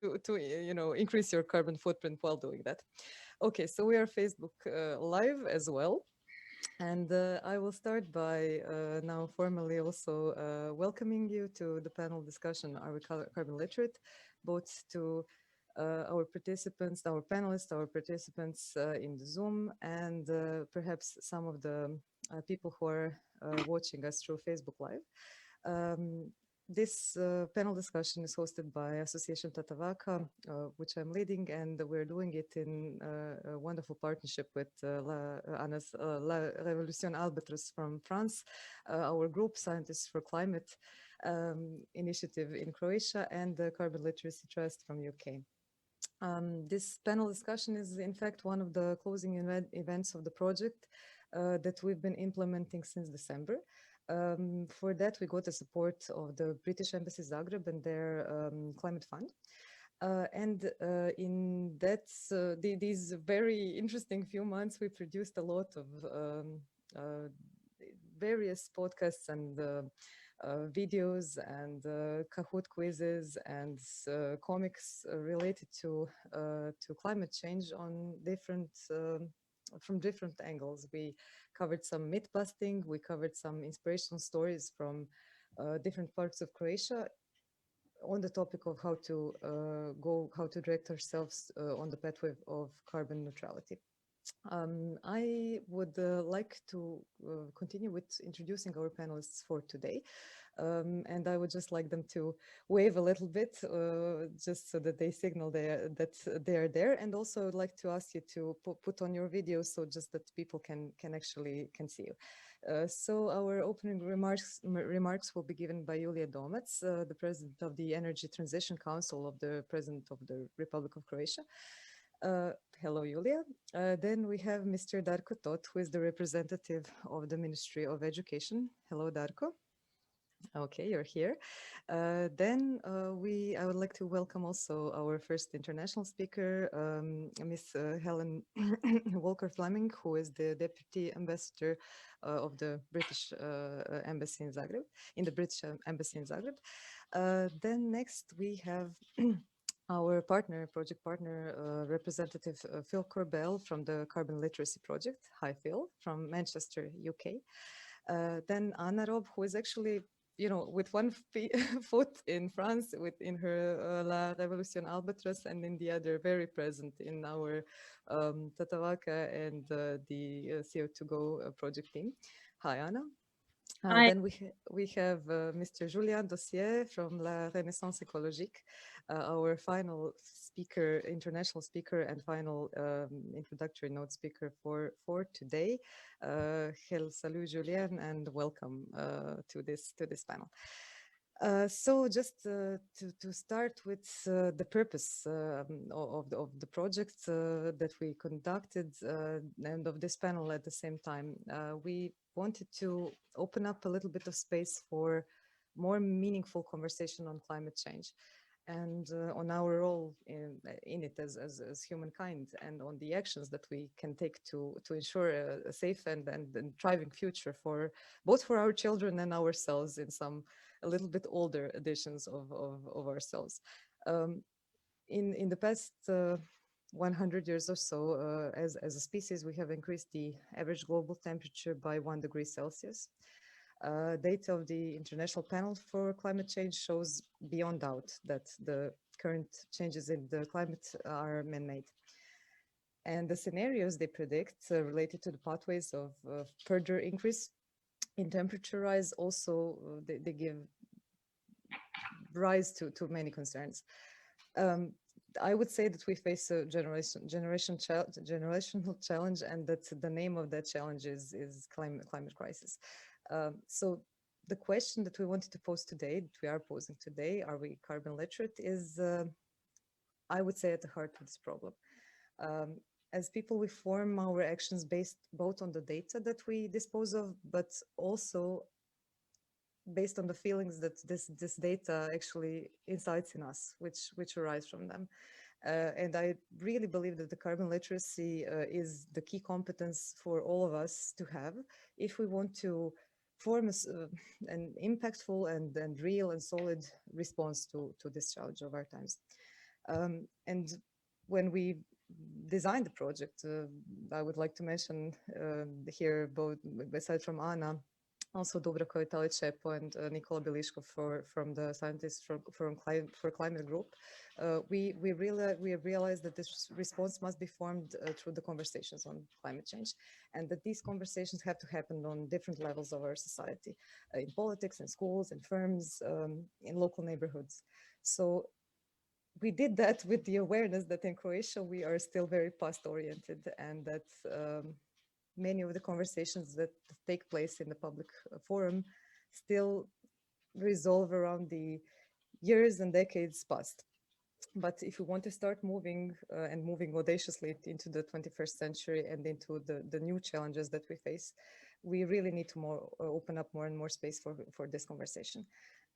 to increase your carbon footprint while doing that. Okay, so we are Facebook live as well. And I will start by now formally also welcoming you to the panel discussion, Are We Carbon Literate? Both to our participants, our panelists, our participants in the Zoom, and perhaps some of the people who are watching us through Facebook Live. This panel discussion is hosted by Association Tatavaka, which I'm leading, and we're doing it in a wonderful partnership with La Révolution Albatros from France, our group Scientists for Climate initiative in Croatia, and the Carbon Literacy Trust from UK. This panel discussion is in fact one of the closing events of the project that we've been implementing since December. For that, we got the support of the British Embassy Zagreb and their climate fund. In that, these very interesting few months, we produced a lot of various podcasts and videos and Kahoot quizzes and comics related to climate change on from different angles. We covered some myth busting, we covered some inspirational stories from different parts of Croatia on the topic of how to direct ourselves on the pathway of carbon neutrality. I would like to continue with introducing our panelists for today. And I would just like them to wave a little bit, just so that they signal that they are there. And also I'd like to ask you to put on your video so just that people can see you. So our opening remarks will be given by Julije Domac, the President of the Energy Transition Council of the President of the Republic of Croatia. Hello, Julia. Then we have Mr. Darko Tot, who is the representative of the Ministry of Education. Hello, Darko. Okay, you're here. Then I would like to welcome also our first international speaker, Miss Helen Walker-Fleming, who is the Deputy Ambassador of the British Embassy in Zagreb, Then next we have our project partner, Representative Phil Corbell from the Carbon Literacy Project. Hi, Phil, from Manchester, UK. Then Anna Rob, who is actually, with one foot in France, in her La Révolution Albatros, and in the other very present in our Tatavaka and the CO2Go project team. Hi, Anna. Then we have Mr. Julien Dossier from La Renaissance Écologique, our final speaker, international speaker, and final introductory note speaker for today. Salut, Julien, and welcome to this panel. So just to start with the purpose of the project that we conducted and of this panel at the same time, we wanted to open up a little bit of space for more meaningful conversation on climate change and on our role in it as humankind, and on the actions that we can take to ensure a safe and thriving future for both for our children and ourselves in some a little bit older editions of ourselves. In the past 100 years or so, as a species, we have increased the average global temperature by 1 degree Celsius. Data of the International Panel for Climate Change shows beyond doubt that the current changes in the climate are man-made. And the scenarios they predict related to the pathways of further increase in temperature rise also they give rise to many concerns. I would say that we face a generational challenge, and that the name of that challenge is climate crisis. So the question that we wanted to pose today, that we are posing today, are we carbon literate, is I would say at the heart of this problem. As people, we form our actions based both on the data that we dispose of, but also based on the feelings that this data actually incites in us, which arise from them. And I really believe that the carbon literacy is the key competence for all of us to have if we want to form an impactful and real and solid response to this challenge of our times. And when we designed the project, I would like to mention here, both aside from Anna, also Dubravka Vitalicepo and Nikola Biliškov from the scientists for climate group. We realized that this response must be formed through the conversations on climate change, and that these conversations have to happen on different levels of our society, in politics, in schools, in firms, in local neighborhoods. So we did that with the awareness that in Croatia we are still very past-oriented, and that many of the conversations that take place in the public forum still resolve around the years and decades past. But if we want to start moving and moving audaciously into the 21st century and into the new challenges that we face, we really need to open up more and more space for this conversation.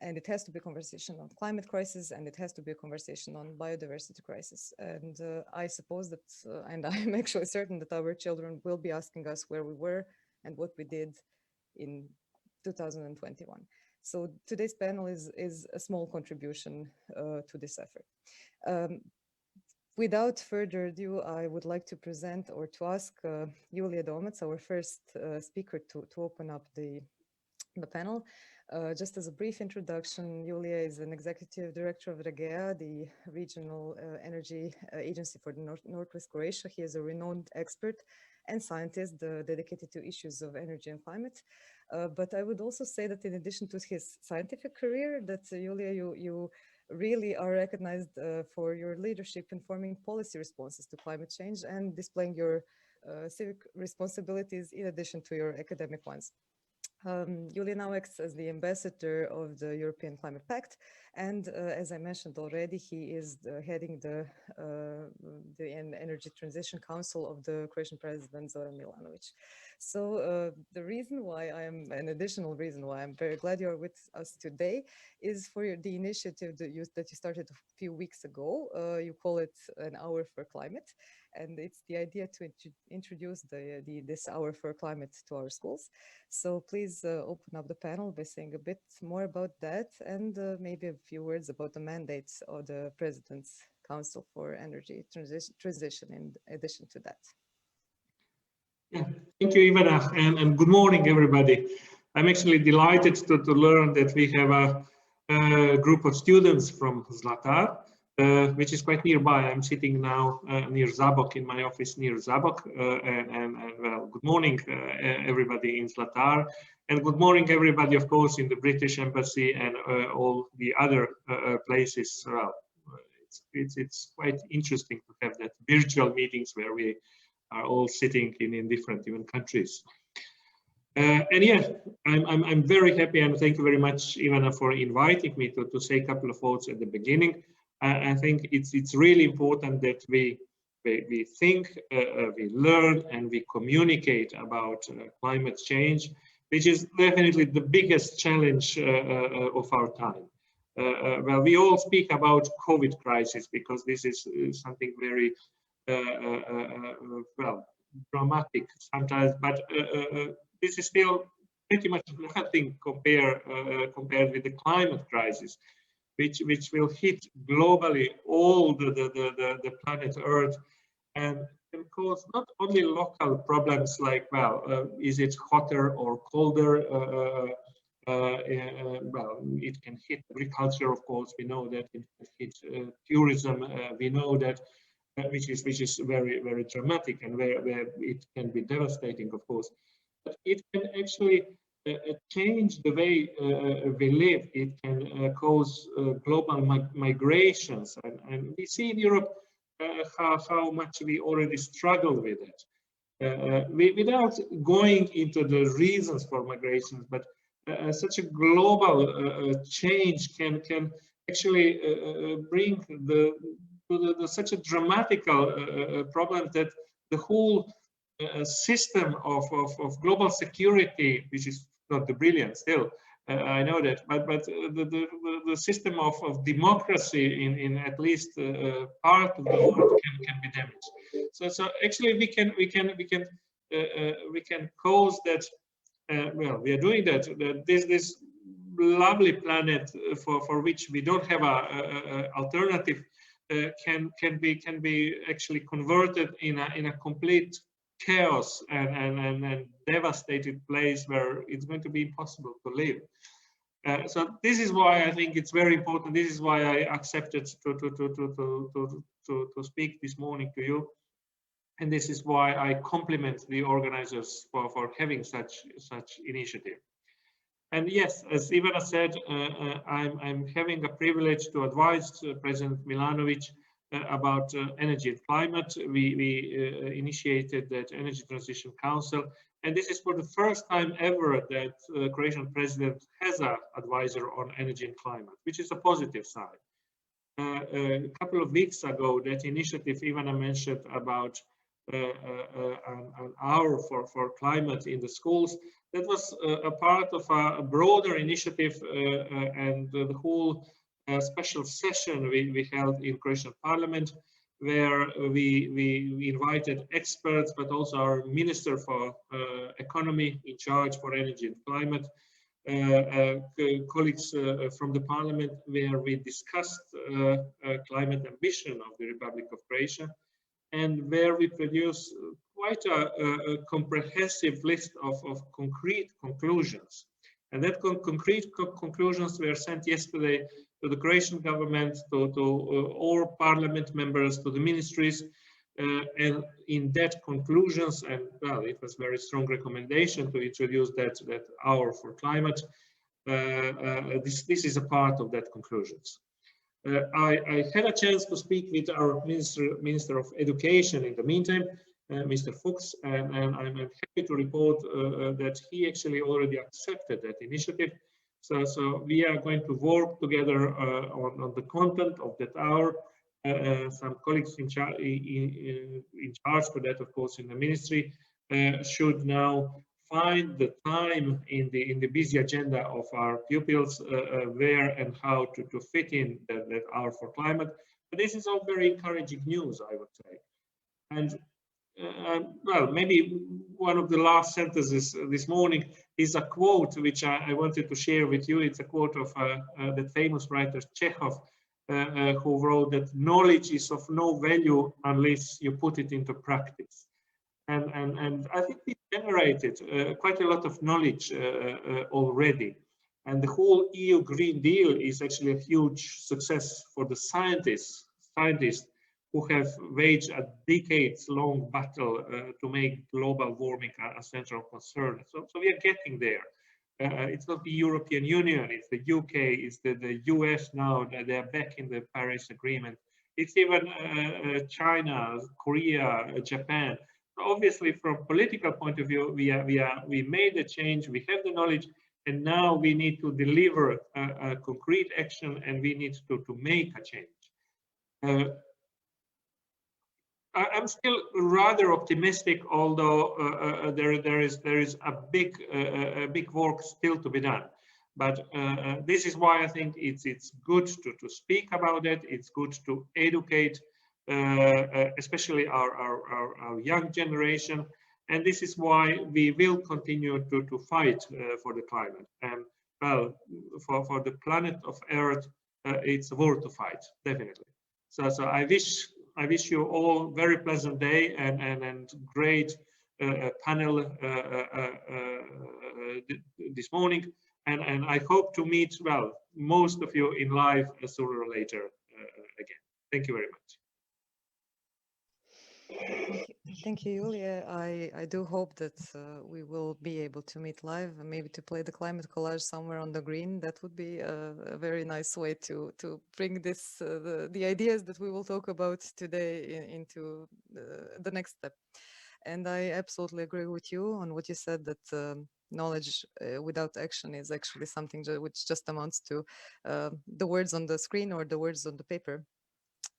And it has to be a conversation on climate crisis, and it has to be a conversation on biodiversity crisis. And I suppose that, and I'm actually certain that our children will be asking us where we were and what we did in 2021. So today's panel is a small contribution to this effort. Without further ado, I would like to present or to ask Julije Domac, our first speaker, to open up the panel. Just as a brief introduction, Julije is an executive director of REGEA, the regional energy agency for the Northwest Croatia. He is a renowned expert and scientist dedicated to issues of energy and climate. But I would also say that in addition to his scientific career, that Julije, you really are recognized for your leadership in forming policy responses to climate change and displaying your civic responsibilities in addition to your academic ones. Julije now acts as the ambassador of the European Climate Pact, and as I mentioned already, he is heading the Energy Transition Council of the Croatian President Zoran Milanovic. So the reason why an additional reason why I'm very glad you're with us today is for the initiative that you started a few weeks ago. You call it an Hour for Climate, and it's the idea to introduce this Hour for Climate to our schools. So please open up the panel by saying a bit more about that, and maybe a few words about the mandates of the President's Council for Energy Transition in addition to that. Yeah, thank you, Ivana, and good morning, everybody. I'm actually delighted to learn that we have a group of students from Zlatar, which is quite nearby. I'm sitting now near Zabok, in my office near Zabok, and well, good morning, everybody in Zlatar, and good morning, everybody, of course, in the British Embassy and all the other places. Well, it's quite interesting to have that virtual meetings where we are all sitting in different even countries. And yeah, I'm very happy, and thank you very much, Ivana, for inviting me to say a couple of thoughts at the beginning. I think it's really important that we think, we learn, and we communicate about climate change, which is definitely the biggest challenge of our time. Well, we all speak about COVID crisis because this is something very well, dramatic sometimes, but this is still pretty much nothing compared with the climate crisis, which will hit globally all the planet Earth, and can cause not only local problems like, well, is it hotter or colder? Well, it can hit agriculture, of course. We know that it can hit tourism. We know that. Which is very, very dramatic, and where it can be devastating, of course. But it can actually change the way we live. It can cause global migrations, and we see in Europe how much we already struggle with it. Without going into the reasons for migrations, but such a global change can actually bring such a dramatic problem that the whole system of global security, which is not the brilliant still, I know that, but the system of democracy in at least part of the world can be damaged. So actually we can cause that. Well, we are doing that. This lovely planet for which we don't have a alternative can be actually converted in a complete chaos and devastated place where it's going to be impossible to live. So this is why I think it's very important. This is why I accepted to speak this morning to you, and this is why I compliment the organizers for having such initiative. And yes, as Ivana said, I'm having a privilege to advise President Milanovic about energy and climate. We initiated that Energy Transition Council, and this is for the first time ever that Croatian president has an advisor on energy and climate, which is a positive side. A couple of weeks ago, that initiative Ivana mentioned about an hour for climate in the schools, that was a part of a broader initiative, and the whole special session we held in Croatian Parliament, where we invited experts, but also our Minister for Economy in charge for energy and climate, colleagues from the Parliament, where we discussed climate ambition of the Republic of Croatia, and where we produce quite a comprehensive list of concrete conclusions. And that concrete conclusions were sent yesterday to the Croatian government, to all parliament members, to the ministries, and in that conclusions, and well, it was very strong recommendation to introduce that hour for climate. This is a part of that conclusions. I had a chance to speak with our Minister of Education in the meantime, Mr. Fuchs, and I'm happy to report that he actually already accepted that initiative. So we are going to work together on the content of that hour. Some colleagues in charge for that, of course, in the ministry, should now find the time in the busy agenda of our pupils where and how to fit in that hour for climate. But this is all very encouraging news, I would say. And well, maybe one of the last sentences this morning is a quote which I wanted to share with you. It's a quote of the famous writer Chekhov, who wrote that knowledge is of no value unless you put it into practice. And I think we generated quite a lot of knowledge already. And the whole EU Green Deal is actually a huge success for the scientists who have waged a decades-long battle to make global warming a central concern. So we are getting there. It's not the European Union, it's the UK, it's the US now, they are back in the Paris Agreement. It's even China, Korea, Japan. Obviously, from political point of view, we made a change, we have the knowledge, and now we need to deliver a concrete action, and we need to make a change. I'm still rather optimistic, although there is a big work still to be done. But this is why I think it's good to speak about it. It's good to educate, especially our young generation. And this is why we will continue to fight for the climate. And well, for the planet of Earth, it's worth to fight, definitely. So I wish you all very pleasant day and great panel this morning. And I hope to meet, well, most of you in live sooner or later again. Thank you very much. Thank you, Julije. I do hope that we will be able to meet live and maybe to play the Climate Collage somewhere on the green. That would be a very nice way to bring this the ideas that we will talk about today into the next step. And I absolutely agree with you on what you said, that knowledge without action is actually something which just amounts to the words on the screen or the words on the paper.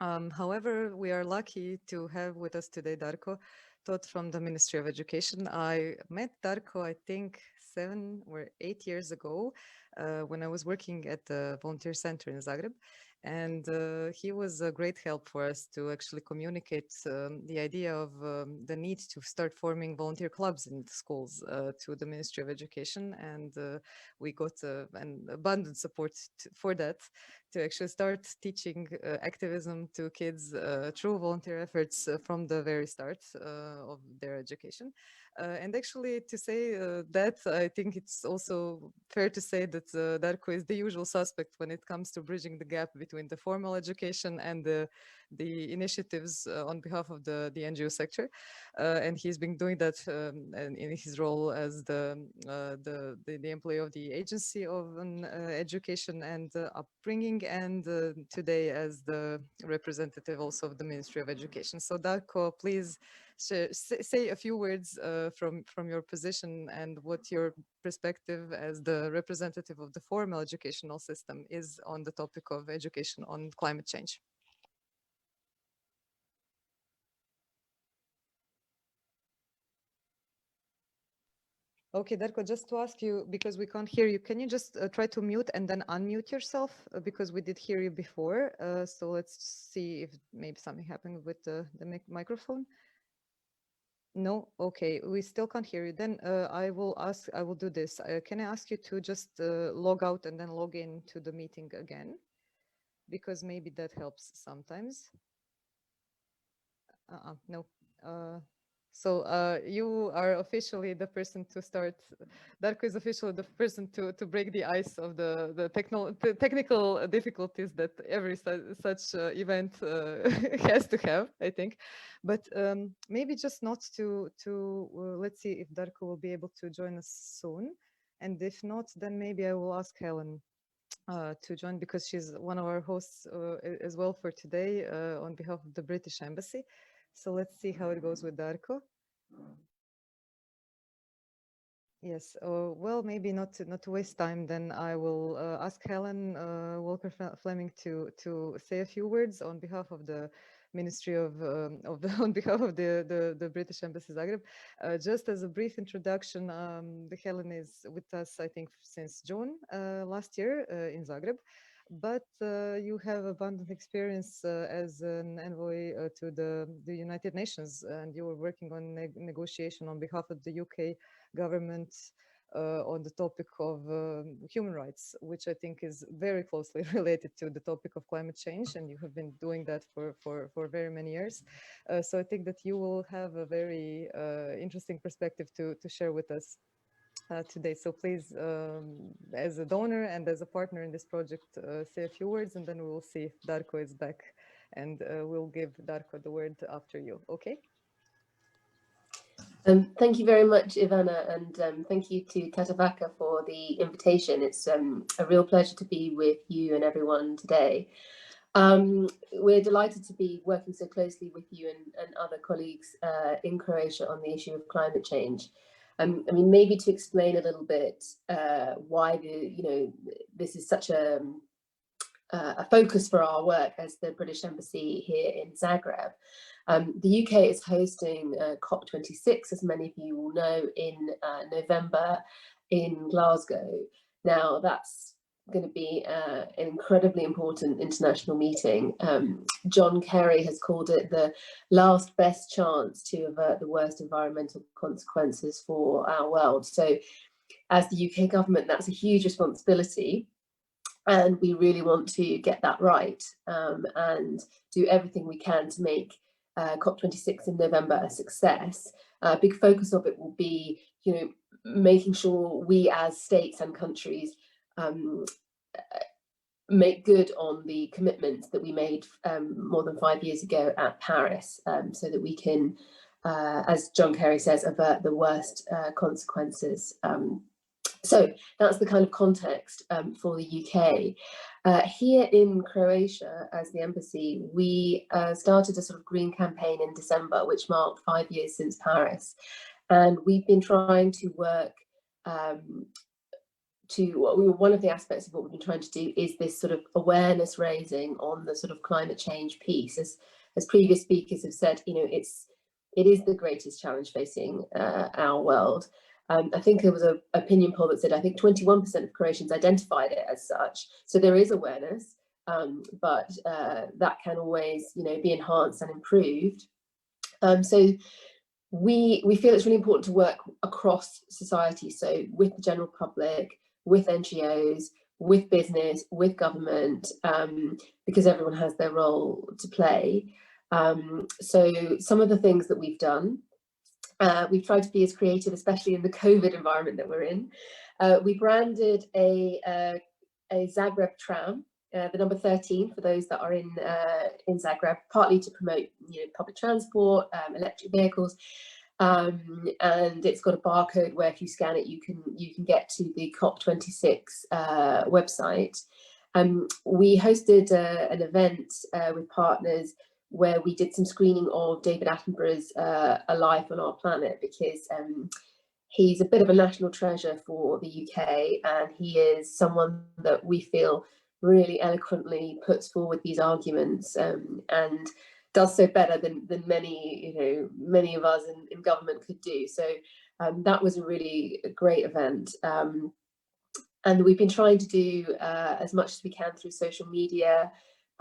However, we are lucky to have with us today Darko Tot from the Ministry of Education. I met Darko, I think, 7 or 8 years ago when I was working at the volunteer center in Zagreb. And he was a great help for us to actually communicate the idea of the need to start forming volunteer clubs in the schools to the Ministry of Education. And we got an abundant support for that, actually start teaching activism to kids through volunteer efforts from the very start of their education. And actually, to say that, I think it's also fair to say that Darko is the usual suspect when it comes to bridging the gap between the formal education and the initiatives on behalf of the NGO sector. And he's been doing that in his role as the employee of the Agency of Education and Upbringing, and today as the representative also of the Ministry of Education. So Darko, please say a few words from your position and what your perspective as the representative of the formal educational system is on the topic of education on climate change. Okay, Darko, just to ask you, because we can't hear you, can you just try to mute and then unmute yourself? Because we did hear you before. So let's see if maybe something happened with the microphone. No, okay, we still can't hear you. Then I will do this. Can I ask you to just log out and then log in to the meeting again? Because maybe that helps sometimes. No. So you are officially the person to start. Darko is officially the person to break the ice of the technical difficulties that every such event has to have, I think. But maybe just not to let's see if Darko will be able to join us soon. And if not, then maybe I will ask Helen to join, because she's one of our hosts as well for today on behalf of the British Embassy. So let's see how it goes with Darko. Yes, well, maybe not to waste time, then I will ask Helen Walker-Fleming to say a few words on behalf of the Ministry on behalf of the British Embassy Zagreb. Just as a brief introduction, Helen is with us, I think, since June last year in Zagreb. But you have abundant experience as an envoy to the United Nations, and you were working on negotiation on behalf of the UK government on the topic of human rights, which I think is very closely related to the topic of climate change, and you have been doing that for very many years. So I think that you will have a very interesting perspective to share with us today. So please, as a donor and as a partner in this project, say a few words, and then we will see if Darko is back, and we'll give Darko the word after you. Okay? Thank you very much, Ivana, and thank you to Tatavaka for the invitation. It's a real pleasure to be with you and everyone today. We're delighted to be working so closely with you and other colleagues in Croatia on the issue of climate change. I mean, maybe to explain a little bit why this is such a focus for our work as the British Embassy here in Zagreb. The UK is hosting COP26, as many of you will know, in November in Glasgow. Now, that's going to be an incredibly important international meeting. John Kerry has called it the last best chance to avert the worst environmental consequences for our world. So as the UK government, that's a huge responsibility. And we really want to get that right and do everything we can to make COP26 in November a success. A big focus of it will be, making sure we as states and countries make good on the commitments that we made more than 5 years ago at Paris, so that we can, as John Kerry says, avert the worst consequences. So that's the kind of context for the UK. Here in Croatia, as the embassy, we started a sort of green campaign in December, which marked 5 years since Paris. And we've been trying to work one of the aspects of what we've been trying to do is this sort of awareness raising on the sort of climate change piece. As previous speakers have said, it is the greatest challenge facing our world. I think there was an opinion poll that said, I think 21% of Croatians identified it as such. So there is awareness, but that can always, be enhanced and improved. So we feel it's really important to work across society. So with the general public, with NGOs, with business, with government, because everyone has their role to play. So some of the things that we've done, we've tried to be as creative, especially in the COVID environment that we're in. We branded a Zagreb tram, the number 13 for those that are in Zagreb, partly to promote public transport, electric vehicles, and it's got a barcode where if you scan it, you can get to the COP26 website. We hosted an event with partners where we did some screening of David Attenborough's A Life on Our Planet, because he's a bit of a national treasure for the UK, and he is someone that we feel really eloquently puts forward these arguments and does so better than many of us in government could do. So that was a really great event. And we've been trying to do as much as we can through social media,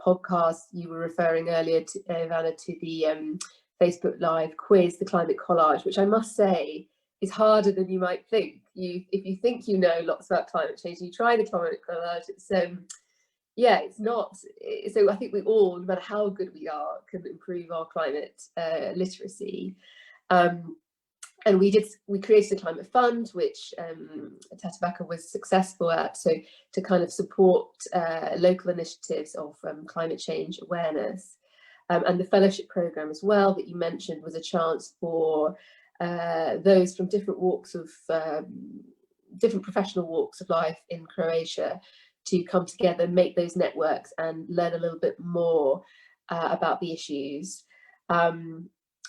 podcasts. You were referring earlier, to Ivana, to the Facebook Live quiz, the Climate Collage, which I must say is harder than you might think. If you think you know lots about climate change, you try the Climate Collage, it's not. So I think we all, no matter how good we are, can improve our climate literacy. And we created a climate fund, which Tatavaka was successful at, so to kind of support local initiatives of climate change awareness. And the fellowship program as well that you mentioned was a chance for those from different walks of, different professional walks of life in Croatia to come together, make those networks and learn a little bit more about the issues.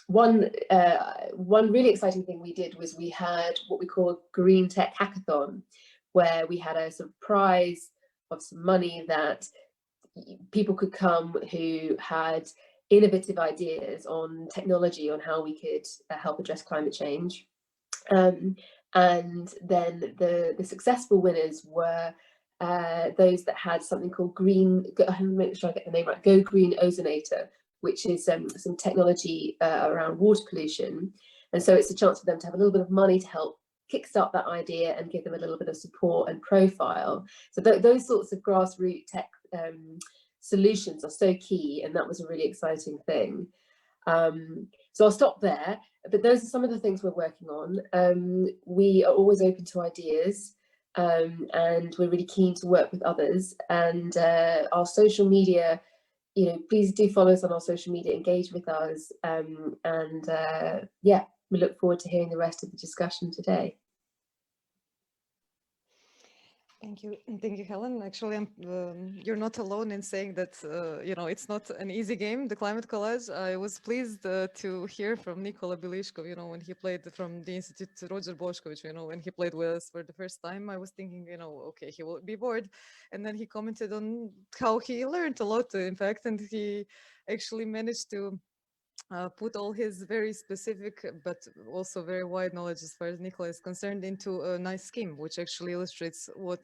One really exciting thing we did was we had what we call Green Tech Hackathon, where we had a sort of prize of some money that people could come who had innovative ideas on technology, on how we could help address climate change. And then the successful winners were those that had something called make sure I get the name right, Go Green Ozonator, which is some technology around water pollution. And so it's a chance for them to have a little bit of money to help kickstart that idea and give them a little bit of support and profile. So those sorts of grassroots tech solutions are so key, and that was a really exciting thing. So I'll stop there, but those are some of the things we're working on. We are always open to ideas, and we're really keen to work with others. And our social media, please do follow us on our social media, engage with us, yeah, we look forward to hearing the rest of the discussion today. Thank you, Helen. Actually, you're not alone in saying that it's not an easy game, the Climate Collage. I was pleased to hear from Nikola Biliškov, when he played from the Institute, Roger Bošković, when he played with us for the first time. I was thinking, okay, he will be bored, and then he commented on how he learned a lot, in fact, and he actually managed to put all his very specific but also very wide knowledge as far as Nikola is concerned into a nice scheme, which actually illustrates what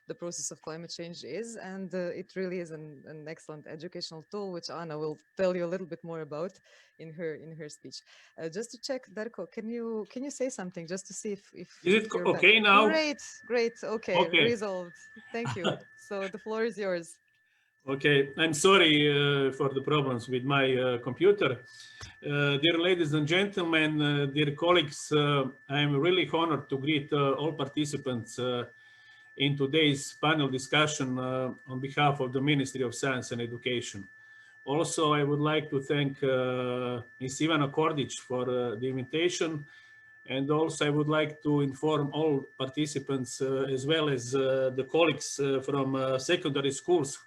the process of climate change is. And it really is an excellent educational tool, which Anna will tell you a little bit more about in her speech. Just to check, Darko, can you say something just to see if is it okay now? Great. Okay. Resolved. Thank you. So the floor is yours. Okay, I'm sorry for the problems with my computer. Dear ladies and gentlemen, dear colleagues, I'm really honored to greet all participants in today's panel discussion on behalf of the Ministry of Science and Education. Also, I would like to thank Ms. Ivana Kordić for the invitation. And also I would like to inform all participants as well as the colleagues from secondary schools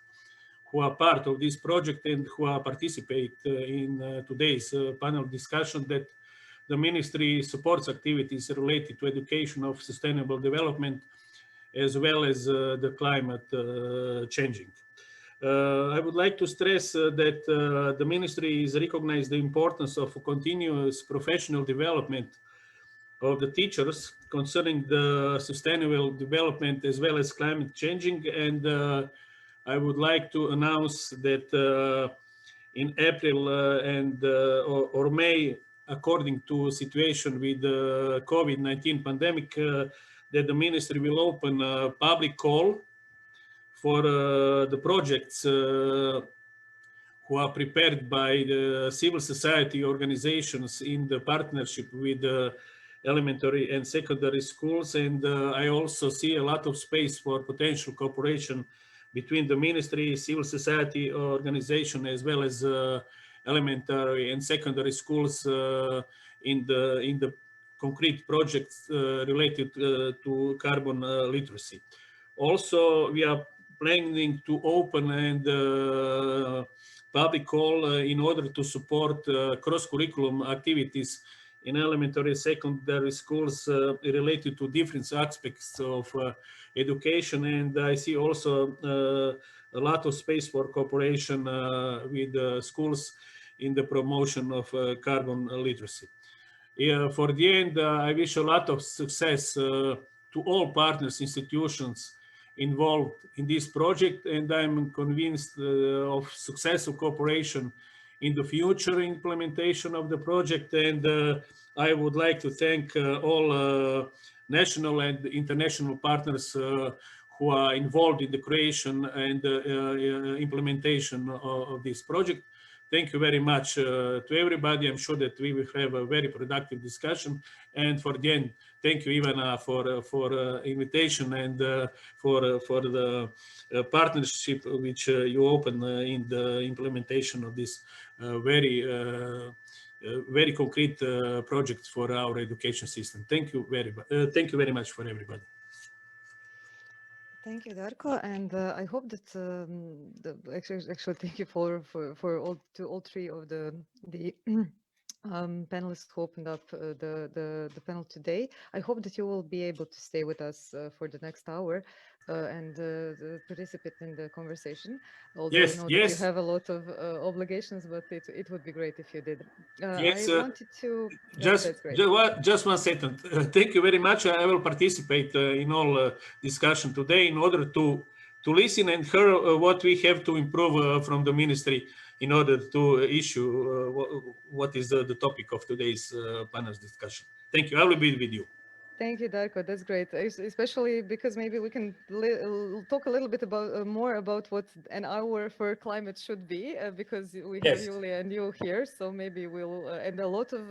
who are part of this project and who are participate in today's panel discussion that the ministry supports activities related to education of sustainable development as well as the climate changing. I would like to stress that the ministry is recognized the importance of continuous professional development of the teachers concerning the sustainable development as well as climate changing, and I would like to announce that in April or May, according to situation with the COVID-19 pandemic, that the ministry will open a public call for the projects who are prepared by the civil society organizations in the partnership with the elementary and secondary schools. And I also see a lot of space for potential cooperation between the ministry, civil society organization, as well as elementary and secondary schools in the concrete projects related to carbon literacy. Also, we are planning to open and public call in order to support cross-curriculum activities in elementary and secondary schools related to different aspects of education. And I see also a lot of space for cooperation with schools in the promotion of carbon literacy. For the end, I wish a lot of success to all partners, institutions involved in this project, and I'm convinced of successful cooperation in the future implementation of the project. And I would like to thank all national and international partners who are involved in the creation and implementation of this project. Thank you very much to everybody. I'm sure that we will have a very productive discussion. And for the end, thank you, Ivana, for invitation and for the partnership which you open in the implementation of this very concrete project for our education system. Thank you very much for everybody. Thank you, Darko, and I hope that actually thank you for all three of the panelists who opened up the panel today. I hope that you will be able to stay with us for the next hour and participate in the conversation. Although yes, I know yes. that you have a lot of obligations, but it would be great if you did. Yes, I wanted to just one second. Thank you very much. I will participate in all discussion today in order to listen and hear what we have to improve from the ministry in order to issue what is the topic of today's panel's discussion. Thank you. I will be with you. Thank you, Darko. That's great, especially because maybe we can talk a little bit about more about what an hour for climate should be, because we have Julia and you here, so maybe we'll and a lot of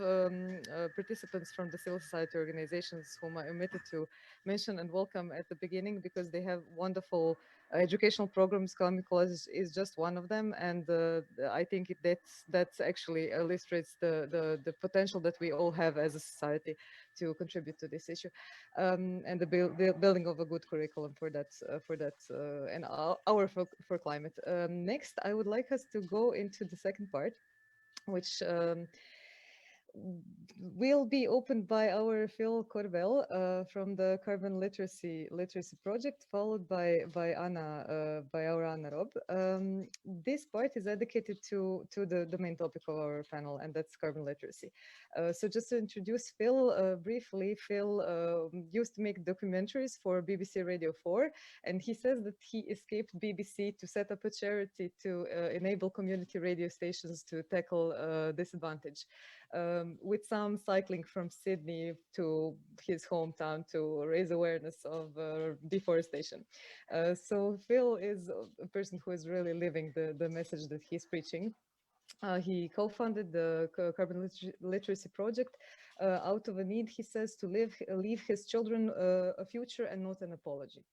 participants from the civil society organizations whom I omitted to mention and welcome at the beginning, because they have wonderful educational programs. Climate Collage is just one of them, and I think that's actually illustrates the potential that we all have as a society to contribute to this issue, and the building of a good curriculum for that and our for climate. Next, I would like us to go into the second part, which will be opened by our Phil Corbell from the Carbon Literacy Project, followed by Anna, by our Anna Rob. This part is dedicated to the main topic of our panel, and that's carbon literacy. So just to introduce Phil briefly, Phil used to make documentaries for BBC Radio 4, and he says that he escaped BBC to set up a charity to enable community radio stations to tackle disadvantage. With some cycling from Sydney to his hometown to raise awareness of deforestation. So Phil is a person who is really living the message that he's preaching. He co-founded the Carbon Literacy Project out of a need, he says, to leave his children a future and not an apology.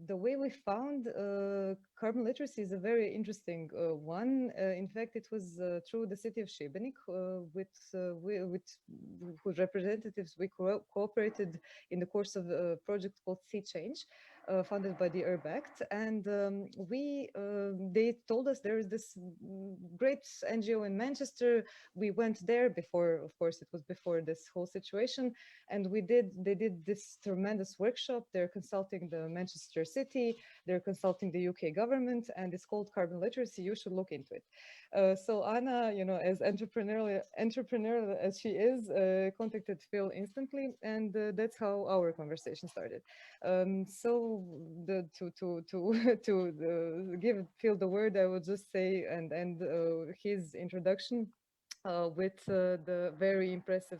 The way we found carbon literacy is a very interesting one. In fact, it was through the city of Šibenik, with whose representatives we cooperated in the course of a project called Sea Change, funded by the Urbact. And they told us there is this great NGO in Manchester. We went there before, of course, it was before this whole situation. And they did this tremendous workshop. They're consulting the Manchester City, they're consulting the UK government, and it's called Carbon Literacy. You should look into it. So Anna, as entrepreneurial as she is, contacted Phil instantly, and that's how our conversation started. So to give Phil the word, I would just say and his introduction. with the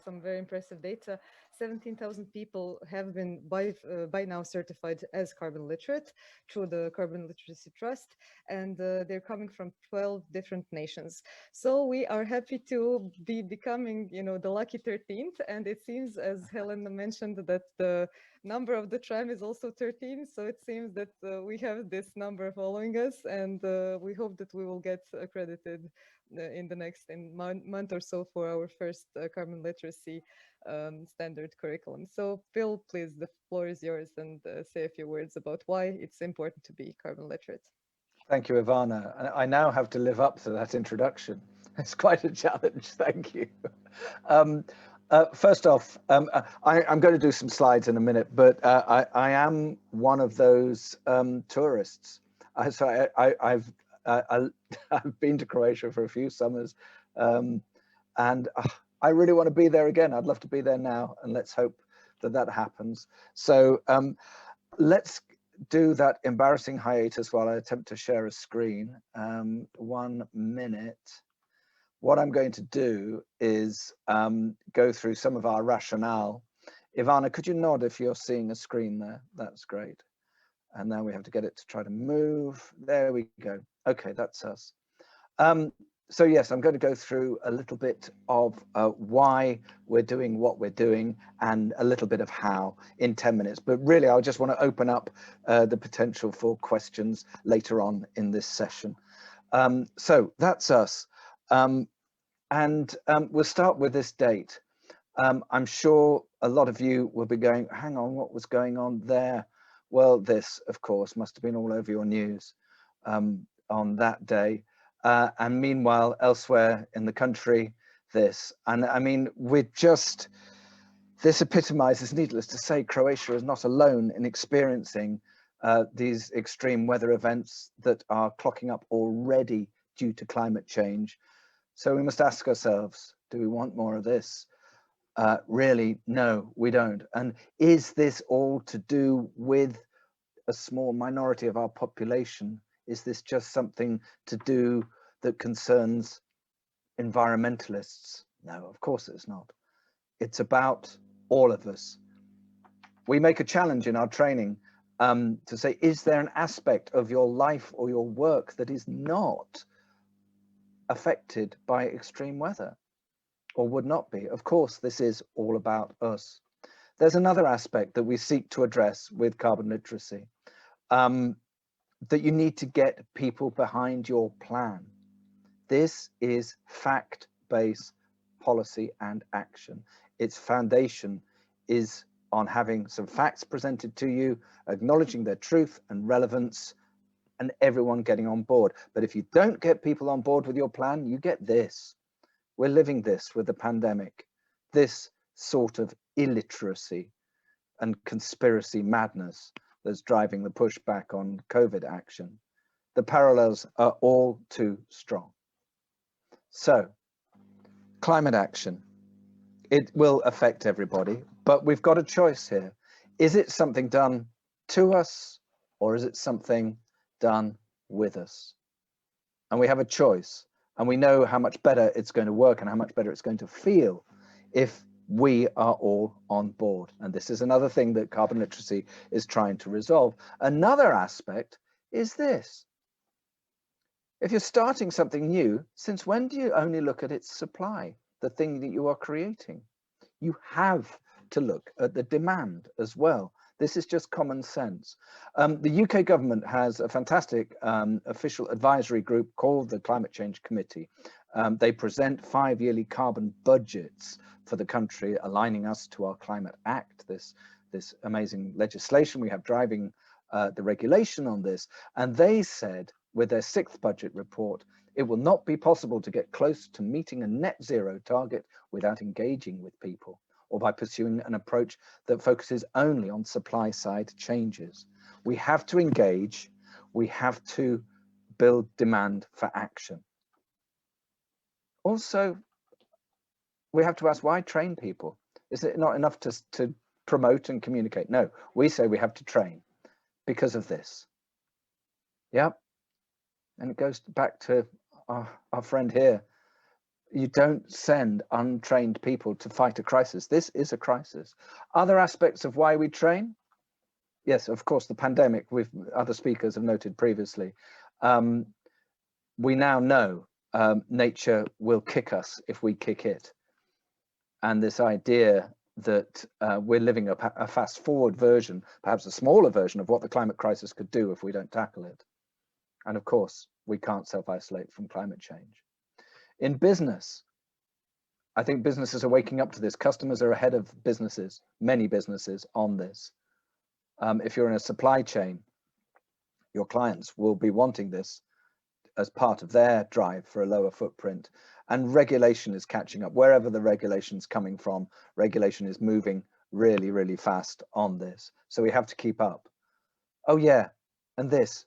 some very impressive data. 17,000 people have been by now certified as carbon literate through the Carbon Literacy Trust, and they're coming from 12 different nations. So we are happy to be becoming, the lucky 13th, and it seems, as Helen mentioned, that the number of the tram is also 13. So it seems that we have this number following us, and we hope that we will get accredited in the next month or so for our first carbon literacy standard curriculum. So Phil, please, the floor is yours, and say a few words about why it's important to be carbon literate. Thank you, Ivana. I now have to live up to that introduction. It's quite a challenge. Thank you. First off, I'm going to do some slides in a minute, but I am one of those tourists. I've been to Croatia for a few summers, and I really want to be there again. I'd love to be there now, and let's hope that that happens. So let's do that embarrassing hiatus while I attempt to share a screen. 1 minute. What I'm going to do is go through some of our rationale. Ivana, could you nod if you're seeing a screen there? That's great. And now we have to get it to try to move. There we go. Okay, that's us. So yes, I'm going to go through a little bit of why we're doing what we're doing and a little bit of how in 10 minutes. But really, I just want to open up the potential for questions later on in this session. So that's us. We'll start with this date. I'm sure a lot of you will be going, hang on, what was going on there? Well, this, of course, must have been all over your news on that day. And meanwhile, elsewhere in the country, this. And I mean, this epitomizes, needless to say, Croatia is not alone in experiencing these extreme weather events that are clocking up already due to climate change. So we must ask ourselves, do we want more of this? Really, no, we don't. And is this all to do with a small minority of our population? Is this just something to do that concerns environmentalists? No, of course it's not. It's about all of us. We make a challenge in our training to say, is there an aspect of your life or your work that is not affected by extreme weather or would not be? Of course, this is all about us. There's another aspect that we seek to address with carbon literacy, that you need to get people behind your plan. This is fact-based policy and action. Its foundation is on having some facts presented to you, acknowledging their truth and relevance, and everyone getting on board. But if you don't get people on board with your plan, you get this. We're living this with the pandemic, this sort of illiteracy and conspiracy madness that's driving the pushback on COVID action. The parallels are all too strong. So, climate action. It will affect everybody, but we've got a choice here. Is it something done to us, or is it something done with us? And we have a choice, and we know how much better it's going to work and how much better it's going to feel if we are all on board. And this is another thing that carbon literacy is trying to resolve. Another aspect is this. If you're starting something new, since when do you only look at its supply, the thing that you are creating? You have to look at the demand as well. This is just common sense. The UK government has a fantastic official advisory group called the Climate Change Committee. They present 5-yearly carbon budgets for the country, aligning us to our Climate Act, this amazing legislation we have driving the regulation on this. And they said, with their 6th budget report, it will not be possible to get close to meeting a net zero target without engaging with people, or by pursuing an approach that focuses only on supply side changes. We have to engage, we have to build demand for action. Also, we have to ask, why train people? Is it not enough to promote and communicate? No, we say we have to train because of this. Yep. And it goes back to our friend here. You don't send untrained people to fight a crisis. This is a crisis. Other aspects of why we train? Yes, of course, the pandemic, with other speakers have noted previously. We now know nature will kick us if we kick it. And this idea that we're living a fast forward version, perhaps a smaller version of what the climate crisis could do if we don't tackle it. And of course, we can't self-isolate from climate change. In business, I think businesses are waking up to this. Customers are ahead of businesses, many businesses on this. If you're in a supply chain, your clients will be wanting this as part of their drive for a lower footprint. And regulation is catching up. Wherever the regulation's coming from, regulation is moving really, really fast on this. So we have to keep up. Oh yeah, and this.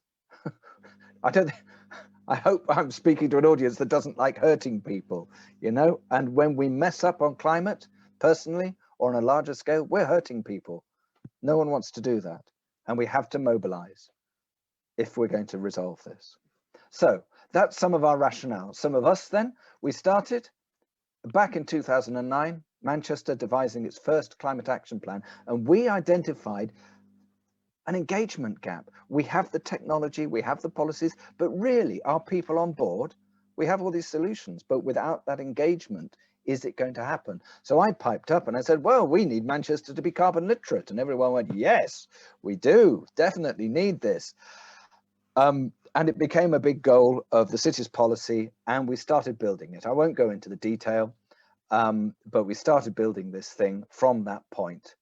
I hope I'm speaking to an audience that doesn't like hurting people, you know? And when we mess up on climate, personally, or on a larger scale, we're hurting people. No one wants to do that. And we have to mobilize if we're going to resolve this. So that's some of our rationale. Some of us then, we started back in 2009, Manchester devising its first climate action plan, and we identified an engagement gap. We have the technology, we have the policies, but really are people on board? We have all these solutions, but without that engagement, is it going to happen? So I piped up and I said, well, we need Manchester to be carbon literate. And everyone went, yes, we do, definitely need this. And it became a big goal of the city's policy, and we started building it. I won't go into the detail, but we started building this thing from that point.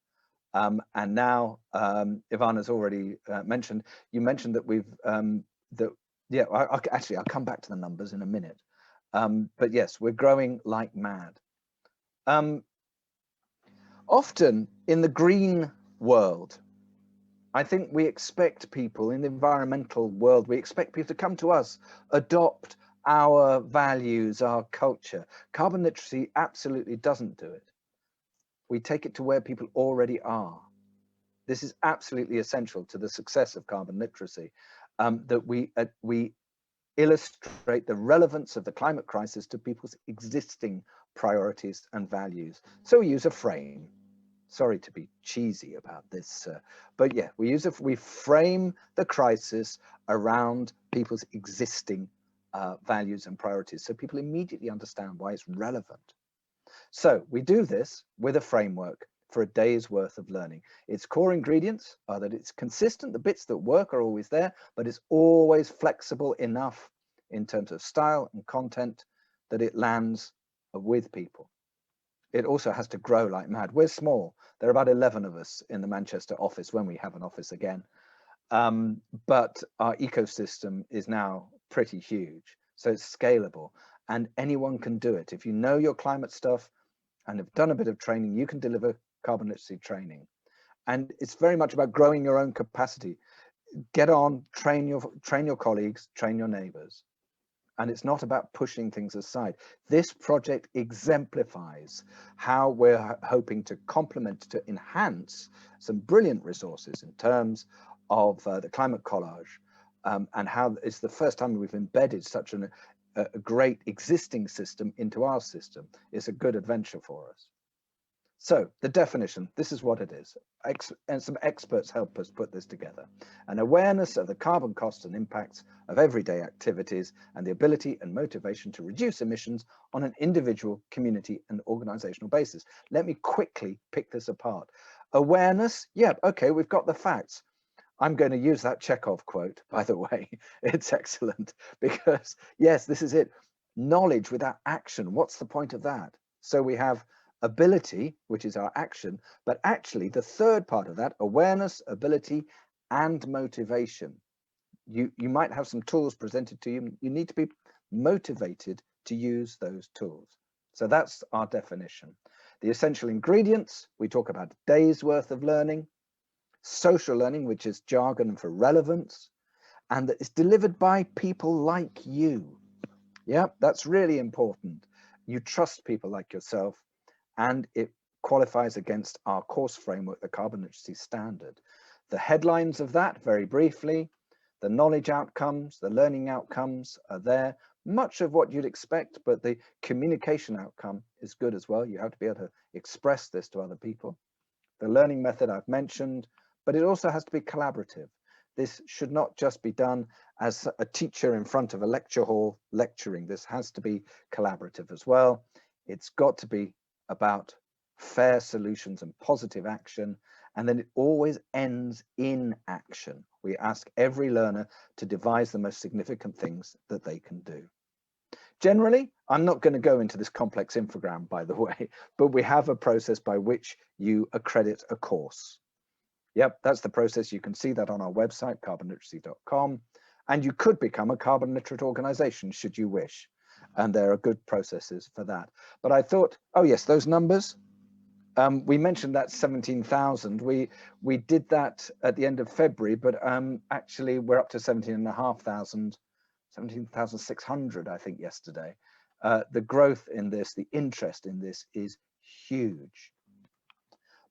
And now, Ivana's already mentioned, you mentioned that we've, actually, I'll come back to the numbers in a minute. But yes, we're growing like mad. Often in the green world, I think we expect people in the environmental world, we expect people to come to us, adopt our values, our culture. Carbon literacy absolutely doesn't do it. We take it to where people already are. This is absolutely essential to the success of carbon literacy, that we illustrate the relevance of the climate crisis to people's existing priorities and values. So we use a frame. Sorry to be cheesy about this, but yeah, we frame the crisis around people's existing values and priorities, so people immediately understand why it's relevant. So we do this with a framework for a day's worth of learning. Its core ingredients are that it's consistent, the bits that work are always there, but it's always flexible enough in terms of style and content that it lands with people. It also has to grow like mad. We're small. There are about 11 of us in the Manchester office when we have an office again. But our ecosystem is now pretty huge. So it's scalable and anyone can do it. If you know your climate stuff and have done a bit of training, you can deliver carbon literacy training. And it's very much about growing your own capacity. Get on, train your colleagues, train your neighbors. And it's not about pushing things aside. This project exemplifies how we're hoping to complement, to enhance some brilliant resources in terms of the Climate Collage, and how it's the first time we've embedded such a great existing system into our system. It's a good adventure for us. So the definition, this is what it is. And some experts help us put this together. An awareness of the carbon costs and impacts of everyday activities and the ability and motivation to reduce emissions on an individual, community and organizational basis. Let me quickly pick this apart. Awareness, yeah, okay, we've got the facts. I'm going to use that Chekhov quote, by the way. It's excellent because yes, this is it. Knowledge without action, what's the point of that? So we have ability, which is our action, but actually the third part of that, awareness, ability, and motivation. You might have some tools presented to you. You need to be motivated to use those tools. So that's our definition. The essential ingredients, we talk about a day's worth of learning, social learning, which is jargon for relevance, and that is delivered by people like you. Yeah, that's really important. You trust people like yourself, and it qualifies against our course framework, the carbon literacy standard. The headlines of that, very briefly, the knowledge outcomes, the learning outcomes are there, much of what you'd expect, but the communication outcome is good as well. You have to be able to express this to other people. The learning method I've mentioned, but it also has to be collaborative. This should not just be done as a teacher in front of a lecture hall lecturing. This has to be collaborative as well. It's got to be about fair solutions and positive action. And then it always ends in action. We ask every learner to devise the most significant things that they can do. Generally, I'm not going to go into this complex infogram, by the way, but we have a process by which you accredit a course. Yep, that's the process. You can see that on our website, carbonliteracy.com, and you could become a carbon literate organization should you wish. And there are good processes for that. But I thought, oh yes, those numbers, we mentioned that 17,000. We did that at the end of February, but actually we're up to 17,500, 17,600, I think, yesterday. The growth in this, the interest in this is huge.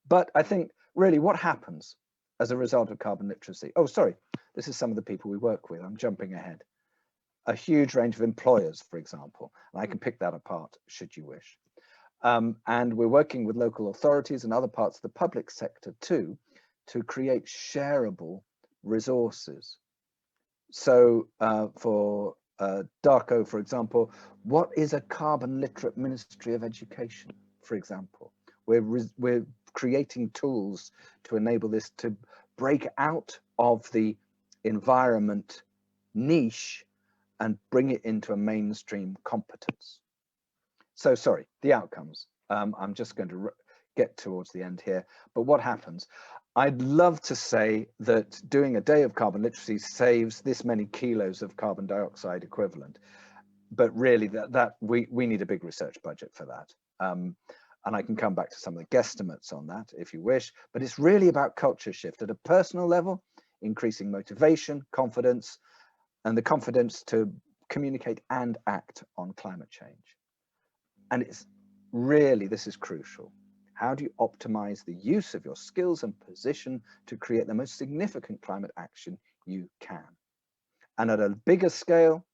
But I think really what happens as a result of carbon literacy? Oh, sorry, this is some of the people we work with. I'm jumping ahead. A huge range of employers, for example, and I can pick that apart should you wish. And we're working with local authorities and other parts of the public sector too, to create shareable resources. So for Darko, for example, what is a carbon literate Ministry of Education, for example? We're creating tools to enable this to break out of the environment niche and bring it into a mainstream competence. So sorry, the outcomes. I'm just going to get towards the end here, but what happens? I'd love to say that doing a day of carbon literacy saves this many kilos of carbon dioxide equivalent, but really we need a big research budget for that. And I can come back to some of the guesstimates on that if you wish, but it's really about culture shift at a personal level, increasing motivation, confidence, and the confidence to communicate and act on climate change. And it's really, this is crucial. How do you optimize the use of your skills and position to create the most significant climate action you can? And at a bigger scale,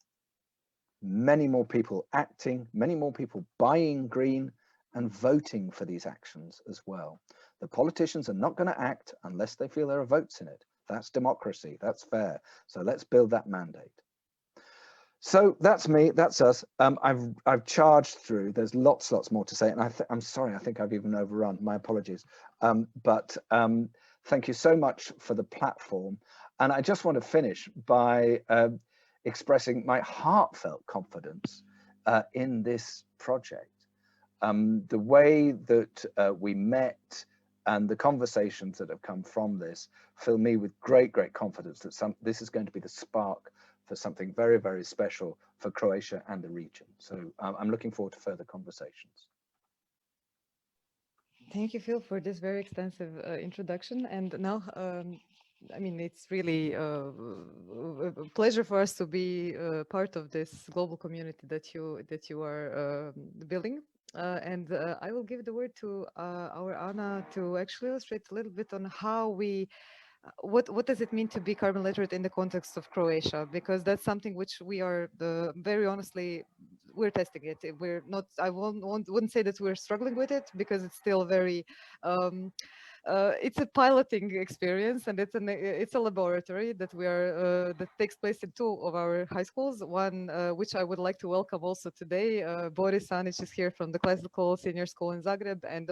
many more people acting, many more people buying green and voting for these actions as well. The politicians are not going to act unless they feel there are votes in it. That's democracy, that's fair. So let's build that mandate. So that's me, that's us. I've charged through, there's lots more to say, and I'm sorry, I think I've even overrun, my apologies. But thank you so much for the platform. And I just want to finish by expressing my heartfelt confidence in this project. The way that we met and the conversations that have come from this fill me with great confidence that this is going to be the spark for something very, very special for Croatia and the region. So I'm looking forward to further conversations. Thank you, Phil, for this very extensive introduction. And now, I mean, it's really a pleasure for us to be part of this global community that you are building. And I will give the word to our Anna to actually illustrate a little bit on how we what does it mean to be carbon literate in the context of Croatia? Because that's something which we are very honestly, we're testing it. We're not, I wouldn't say that we're struggling with it because it's still very, it's a piloting experience, and it's a laboratory that we are that takes place in 2 of our high schools. One which I would like to welcome also today. Boris Anic is here from the Classical Senior School in Zagreb, and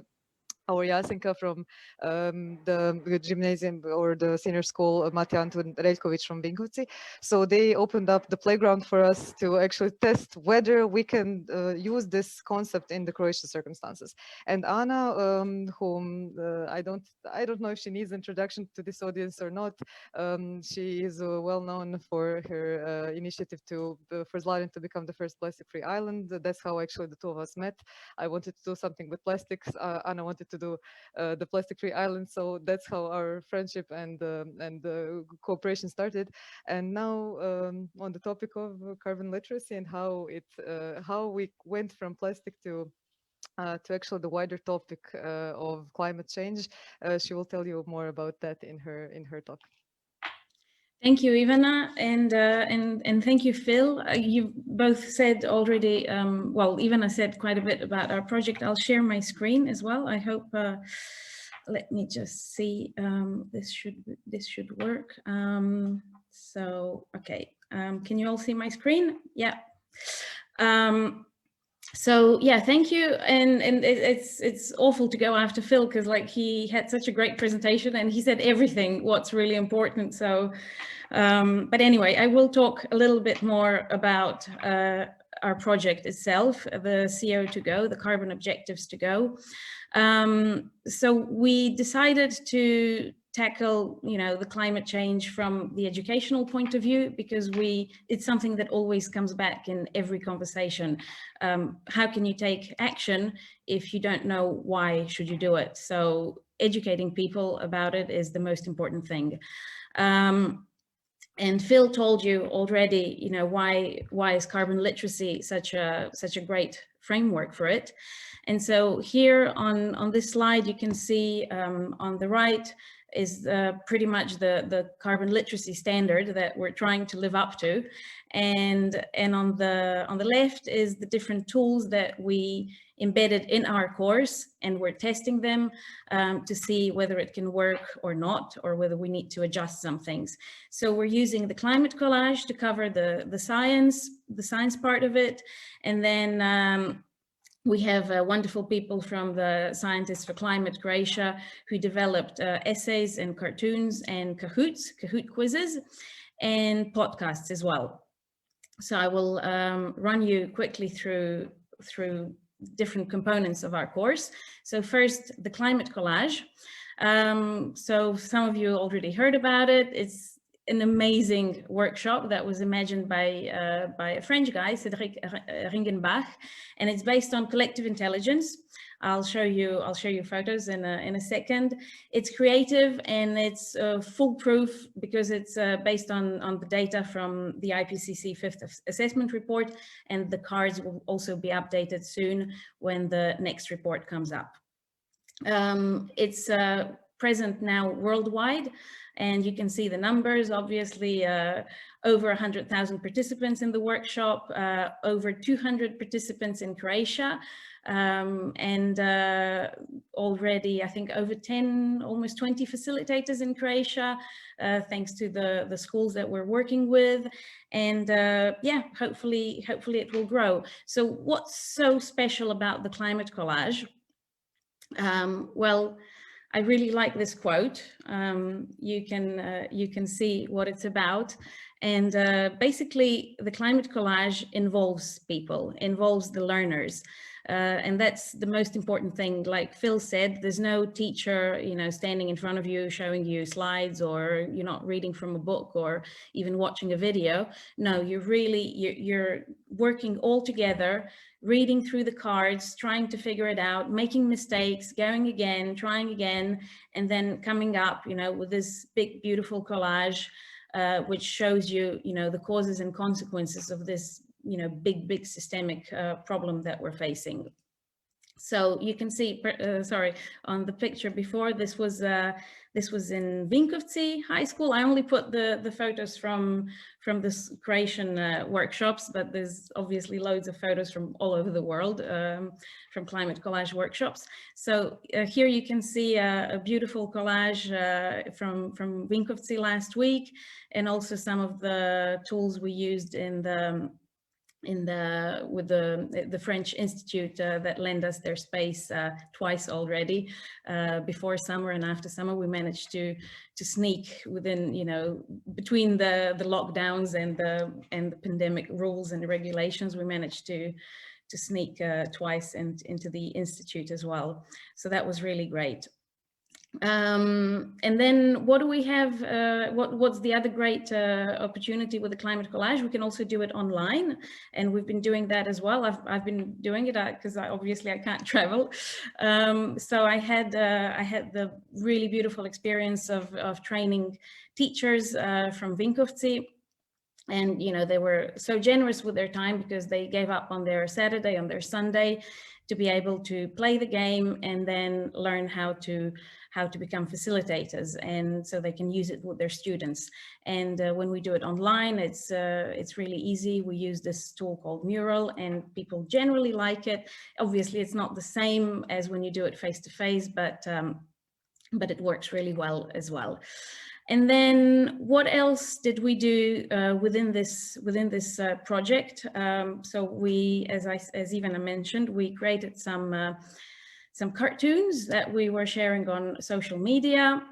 our Jasenka from the gymnasium or the senior school, Matija Antun Reljković from Vinkovci. So they opened up the playground for us to actually test whether we can use this concept in the Croatian circumstances. And Anna, whom I don't know if she needs introduction to this audience or not. She is well known for her initiative for Zlaren to become the first plastic-free island. That's how actually the 2 of us met. I wanted to do something with plastics. Anna wanted to do the plastic-free island, so that's how our friendship and cooperation started. And now on the topic of carbon literacy and how we went from plastic to actually the wider topic of climate change, she will tell you more about that in her talk. Thank you, Ivana, and thank you, Phil. You both said already, well, Ivana said quite a bit about our project. I'll share my screen as well. I hope, let me just see, this should work. So, okay, can you all see my screen? Yeah. So yeah, thank you, and it's awful to go after Phil because like he had such a great presentation and he said everything what's really important. So, but anyway, I will talk a little bit more about our project itself, the CO2Go, the carbon objectives to go. So we decided to tackle, you know, the climate change from the educational point of view because it's something that always comes back in every conversation. How can you take action if you don't know why should you do it? So educating people about it is the most important thing. And Phil told you already, you know, why is carbon literacy such a great framework for it? And so here on this slide, you can see on the right is pretty much the carbon literacy standard that we're trying to live up to, and on the left is the different tools that we embedded in our course, and we're testing them to see whether it can work or not, or whether we need to adjust some things. So we're using the Climate Collage to cover the science part of it, and then we have wonderful people from the Scientists for Climate Croatia who developed essays and cartoons and Kahoot quizzes and podcasts as well. So I will run you quickly through different components of our course. So first, the Climate Collage. So some of you already heard about it. It's an amazing workshop that was imagined by a French guy, Cédric Ringenbach, and it's based on collective intelligence. I'll show you photos in a second. It's creative and it's foolproof because it's based on the data from the IPCC 5th assessment report, and the cards will also be updated soon when the next report comes up. It's present now worldwide, and you can see the numbers, obviously over 100,000 participants in the workshop, over 200 participants in Croatia, and already I think over 10, almost 20 facilitators in Croatia, thanks to the schools that we're working with. And yeah, hopefully it will grow. So what's so special about the Climate Collage? Well, I really like this quote. You can see what it's about. And basically, the Climate Collage involves people, involves the learners. And that's the most important thing. Like Phil said, there's no teacher, you know, standing in front of you, showing you slides, or you're not reading from a book or even watching a video. No, you're working all together, reading through the cards, trying to figure it out, making mistakes, going again, trying again, and then coming up, you know, with this big, beautiful collage, which shows you, you know, the causes and consequences of this, you know, big systemic problem that we're facing. So you can see, sorry, on the picture before, this was in Vinkovci High School. I only put the photos from the Croatian workshops, but there's obviously loads of photos from all over the world from Climate Collage workshops. So here you can see a beautiful collage from Vinkovci last week, and also some of the tools we used with the French Institute that lent us their space twice already. Before summer and after summer, we managed to sneak within, you know, between the lockdowns and the pandemic rules and regulations, we managed to sneak twice into the Institute as well. So that was really great. And then what do we have? What's the other great opportunity with the Climate Collage? We can also do it online, and we've been doing that as well. I've been doing it because obviously I can't travel. So I had the really beautiful experience of training teachers from Vinkovci. And, you know, they were so generous with their time because they gave up on their Saturday, on their Sunday, to be able to play the game and then learn how to become facilitators, and so they can use it with their students. And when we do it online, it's really easy. We use this tool called Mural, and people generally like it. Obviously, it's not the same as when you do it face to face, but it works really well as well. And then what else did we do within this project? So we, as Ivana mentioned, we created some cartoons that we were sharing on social media.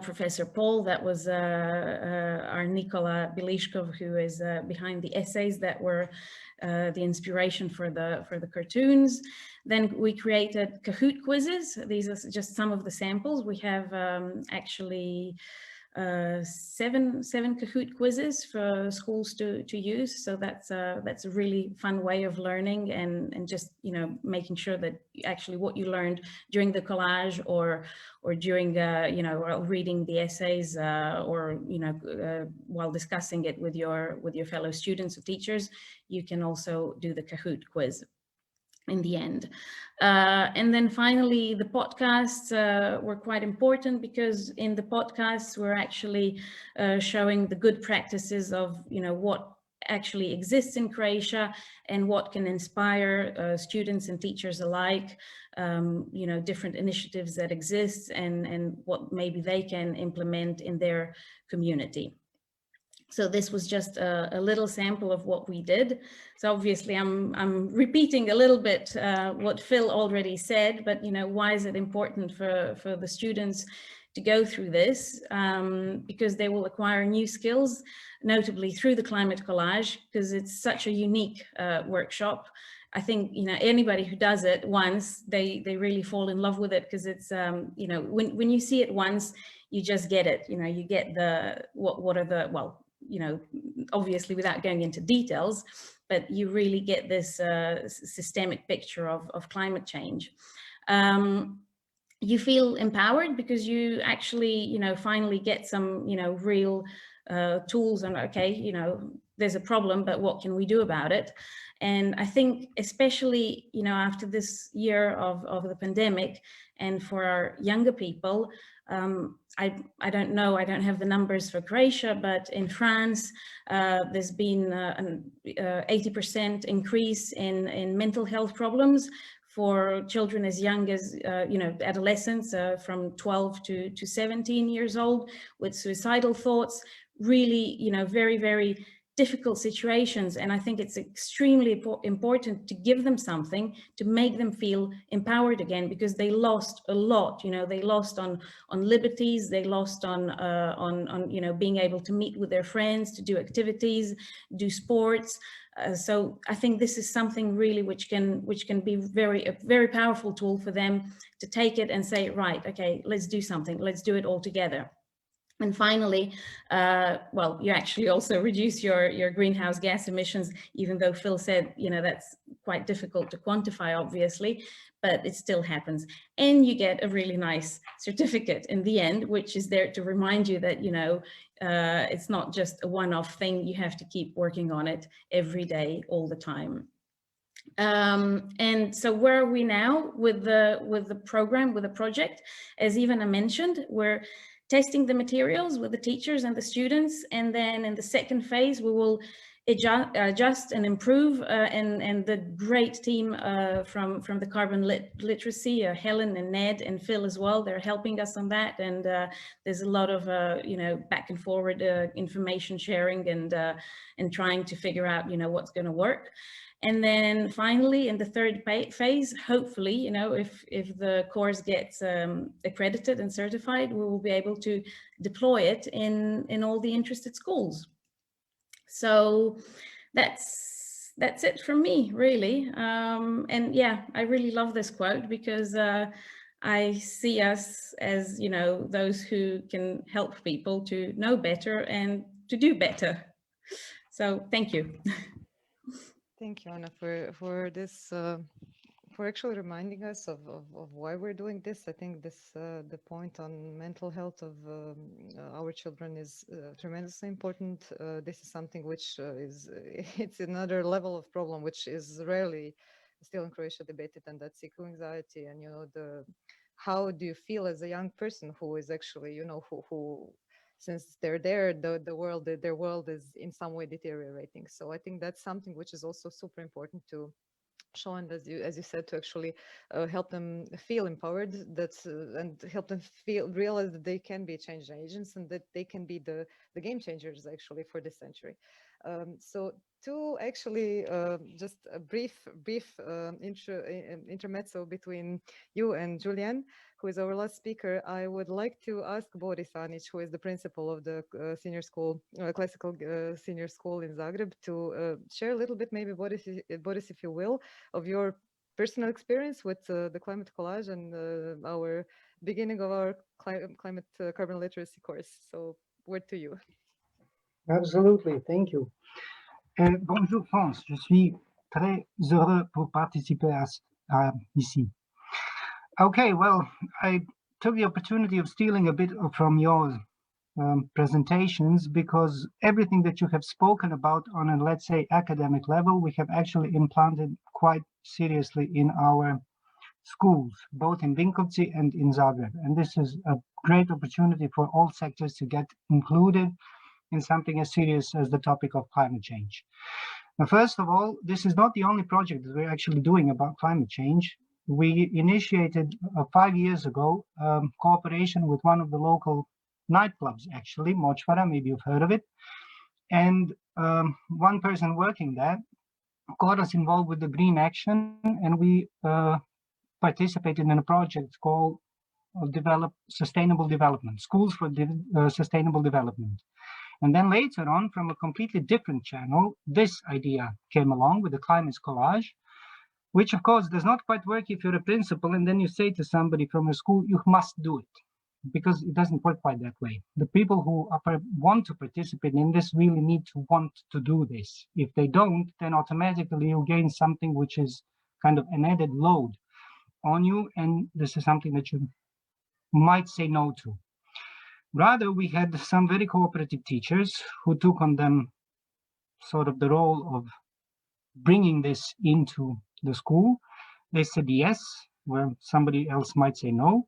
Professor Paul, that was our Nikola Bilishkov, who is behind the essays that were the inspiration for the cartoons. Then we created Kahoot quizzes. These are just some of the samples. We have actually seven Kahoot quizzes for schools to use. So that's a really fun way of learning, and just, you know, making sure that actually what you learned during the collage or during you know, while reading the essays or you know, while discussing it with your fellow students or teachers, you can also do the Kahoot quiz in the end. And then finally, the podcasts were quite important, because in the podcasts we're actually showing the good practices of, you know, what actually exists in Croatia and what can inspire students and teachers alike, you know, different initiatives that exist and what maybe they can implement in their community. So this was just a little sample of what we did. So obviously I'm repeating a little bit what Phil already said, but, you know, why is it important for the students to go through this? Because they will acquire new skills, notably through the Climate Collage, because it's such a unique workshop. I think, you know, anybody who does it once, they really fall in love with it, because it's, you know, when you see it once, you just get it. You know, you get the, what are the, well, you know, obviously without going into details, but you really get this systemic picture of climate change. You feel empowered because you actually, you know, finally get some, you know, real tools on, okay, you know, there's a problem, but what can we do about it? And I think especially, you know, after this year of the pandemic, and for our younger people, I don't know, I don't have the numbers for Croatia, but in France, there's been an 80% increase in mental health problems for children as young as, you know, adolescents from 12 to 17 years old, with suicidal thoughts, really, you know, very, very difficult situations. And I think it's extremely important to give them something to make them feel empowered again, because they lost a lot. You know, they lost on liberties, they lost on you know, being able to meet with their friends, to do activities, do sports. So I think this is something really which can be a very powerful tool for them to take it and say, right, okay, let's do something, let's do it all together. And finally, well, you actually also reduce your greenhouse gas emissions, even though Phil said, you know, that's quite difficult to quantify, obviously, but it still happens. And you get a really nice certificate in the end, which is there to remind you that, you know, it's not just a one-off thing. You have to keep working on it every day, all the time. And so where are we now with the program, with the project? As Ivana mentioned, we're testing the materials with the teachers and the students, and then in the second phase we will adjust and improve, and the great team from the carbon literacy, Helen and Ned and Phil as well, they're helping us on that, and there's a lot of you know, back and forward information sharing and trying to figure out, you know, what's going to work. And then finally, in the third phase, hopefully, you know, if the course gets accredited and certified, we will be able to deploy it in all the interested schools. So that's it from me, really. And yeah, I really love this quote, because I see us as, you know, those who can help people to know better and to do better. So thank you. Thank you, Anna, for this, for actually reminding us of why we're doing this. I think this the point on mental health of our children is tremendously important. This is something which it's another level of problem which is rarely still in Croatia debated, and that's eco-anxiety. And, you know, how do you feel as a young person who is actually, you know, who since they're there, their world is in some way deteriorating. So I think that's something which is also super important to show, and as you said, to actually help them feel empowered, and help them realize that they can be change agents, and that they can be the game changers actually for this century. So to actually just a brief intermezzo between you and Julien, who is our last speaker, I would like to ask Boris Anić, who is the principal of the senior school, classical senior school in Zagreb, to share a little bit, maybe Boris, if you will, of your personal experience with the Climate Collage and our beginning of our climate carbon literacy course. So word to you. Absolutely, thank you. Bonjour France, je suis très heureux pour participer ici. Okay, well, I took the opportunity of stealing a bit from your presentations, because everything that you have spoken about on a, let's say, academic level, we have actually implanted quite seriously in our schools, both in Vinkovci and in Zagreb. And this is a great opportunity for all sectors to get included in something as serious as the topic of climate change. Now, first of all, this is not the only project that we're actually doing about climate change. We initiated 5 years ago cooperation with one of the local nightclubs, actually, Močvara, maybe you've heard of it. And one person working there got us involved with the Green Action, and we participated in a project called Sustainable Development, Schools for Sustainable Development. And then later on, from a completely different channel, this idea came along with the Climate Collage, which of course does not quite work if you're a principal and then you say to somebody from a school, you must do it, because it doesn't work quite that way. The people who want to participate in this really need to want to do this. If they don't, then automatically you'll gain something which is kind of an added load on you, and this is something that you might say no to. Rather, we had some very cooperative teachers who took on them sort of the role of bringing this into the school. They said yes, where somebody else might say no.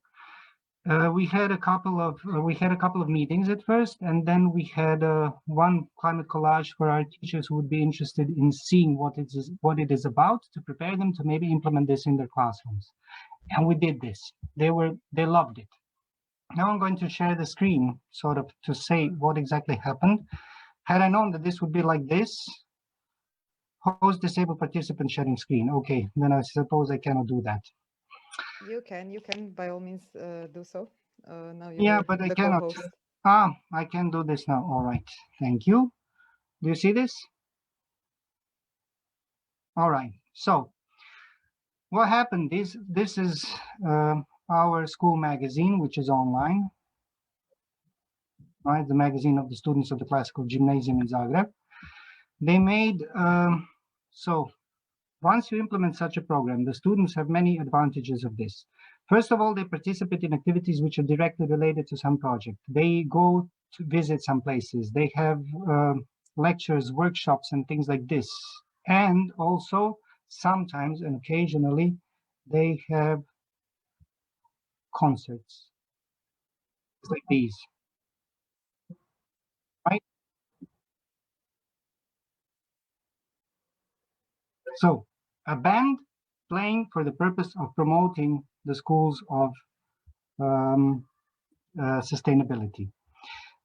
We had a couple of meetings at first, and then we had one climate collage for our teachers who would be interested in seeing what it is about, to prepare them to maybe implement this in their classrooms. And we did this. They loved it. Now I'm going to share the screen sort of to say what exactly happened. Had I known that this would be like this, host disabled participant sharing screen. Okay, then I suppose I cannot do that. You can by all means do so. Now but I cannot. I can do this now. All right, thank you. Do you see this? All right, so what happened is, this is our school magazine, which is online, right? The magazine of the students of the classical gymnasium in Zagreb. They made, so once you implement such a program, the students have many advantages of this. First of all, they participate in activities which are directly related to some project. They go to visit some places. They have lectures, workshops, and things like this. And also, sometimes and occasionally, they have concerts like these, right? So a band playing for the purpose of promoting the schools of sustainability.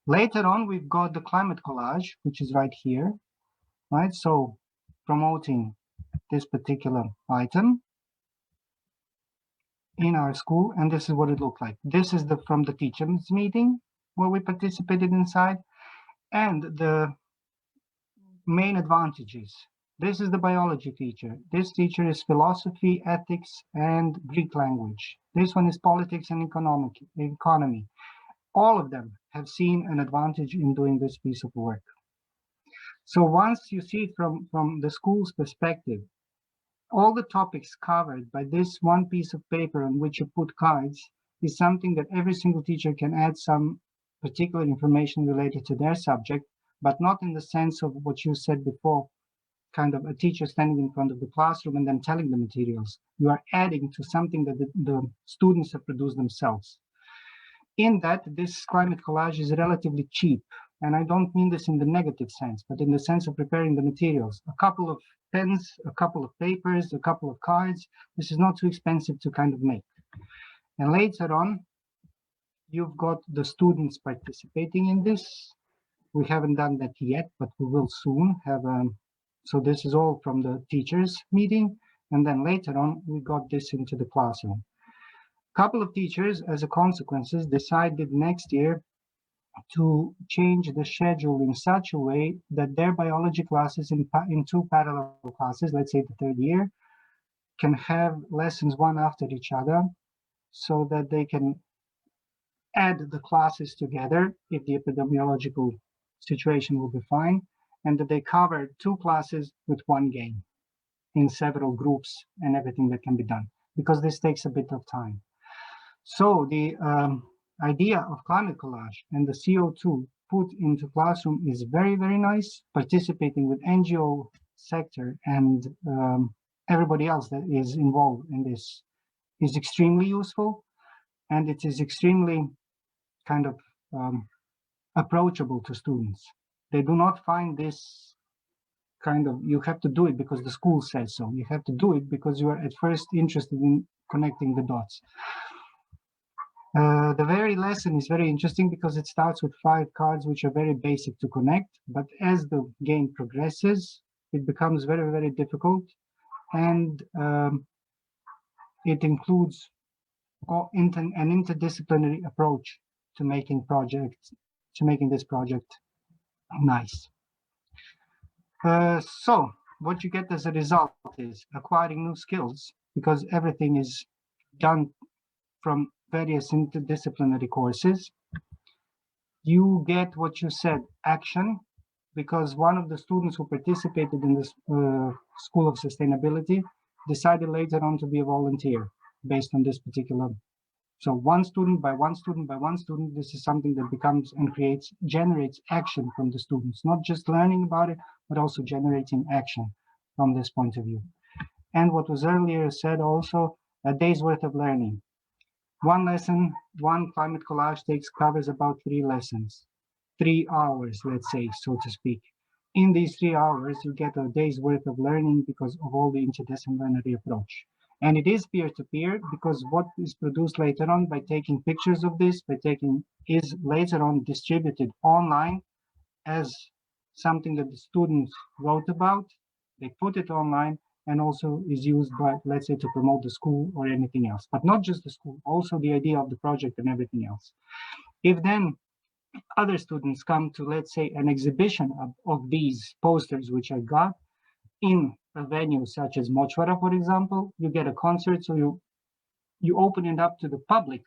Later on, we've got the Climate Collage, which is right here, right? So promoting this particular item in our school, and this is what it looked like. This is from the teachers meeting where we participated inside, and the main advantages. This is the biology teacher. This teacher is philosophy, ethics, and Greek language. This one is politics and economy. All of them have seen an advantage in doing this piece of work. So once you see it from the school's perspective, all the topics covered by this one piece of paper on which you put cards is something that every single teacher can add some particular information related to their subject, but not in the sense of what you said before, kind of a teacher standing in front of the classroom and then telling the materials. You are adding to something that the students have produced themselves. In that, this climate collage is relatively cheap. And I don't mean this in the negative sense, but in the sense of preparing the materials. A couple of pens, a couple of papers, a couple of cards. This is not too expensive to kind of make. And later on, you've got the students participating in this. We haven't done that yet, but we will soon have. So this is all from the teachers meeting. And then later on, we got this into the classroom. A couple of teachers, as a consequence, decided next year to change the schedule in such a way that their biology classes in 2 parallel classes, let's say the 3rd year, can have lessons one after each other, so that they can add the classes together if the epidemiological situation will be fine, and that they cover 2 classes with 1 game in several groups and everything that can be done, because this takes a bit of time. So the idea of climate collage and the CO2 put into classroom is very, very nice. Participating with NGO sector and everybody else that is involved in this is extremely useful, and it is extremely kind of approachable to students. They do not find this kind of, you have to do it because the school says so. You have to do it because you are at first interested in connecting the dots. The very lesson is very interesting because it starts with 5 cards, which are very basic to connect. But as the game progresses, it becomes very, very difficult. And it includes an interdisciplinary approach to making this project nice. So what you get as a result is acquiring new skills, because everything is done from various interdisciplinary courses. You get what you said, action, because one of the students who participated in this School of Sustainability decided later on to be a volunteer based on this particular. So one student by one student by one student, this is something that becomes and generates action from the students, not just learning about it, but also generating action from this point of view. And what was earlier said also, a day's worth of learning. One lesson, one climate collage covers about 3 lessons, 3 hours, let's say, so to speak. In these 3 hours, you get a day's worth of learning because of all the interdisciplinary approach. And it is peer-to-peer because what is produced later on by taking pictures of this, is later on distributed online as something that the students wrote about. They put it online and also is used by, let's say, to promote the school or anything else, but not just the school, also the idea of the project and everything else. If then other students come to, let's say, an exhibition of these posters, which I got in a venue such as Močvara, for example, you get a concert, so you open it up to the public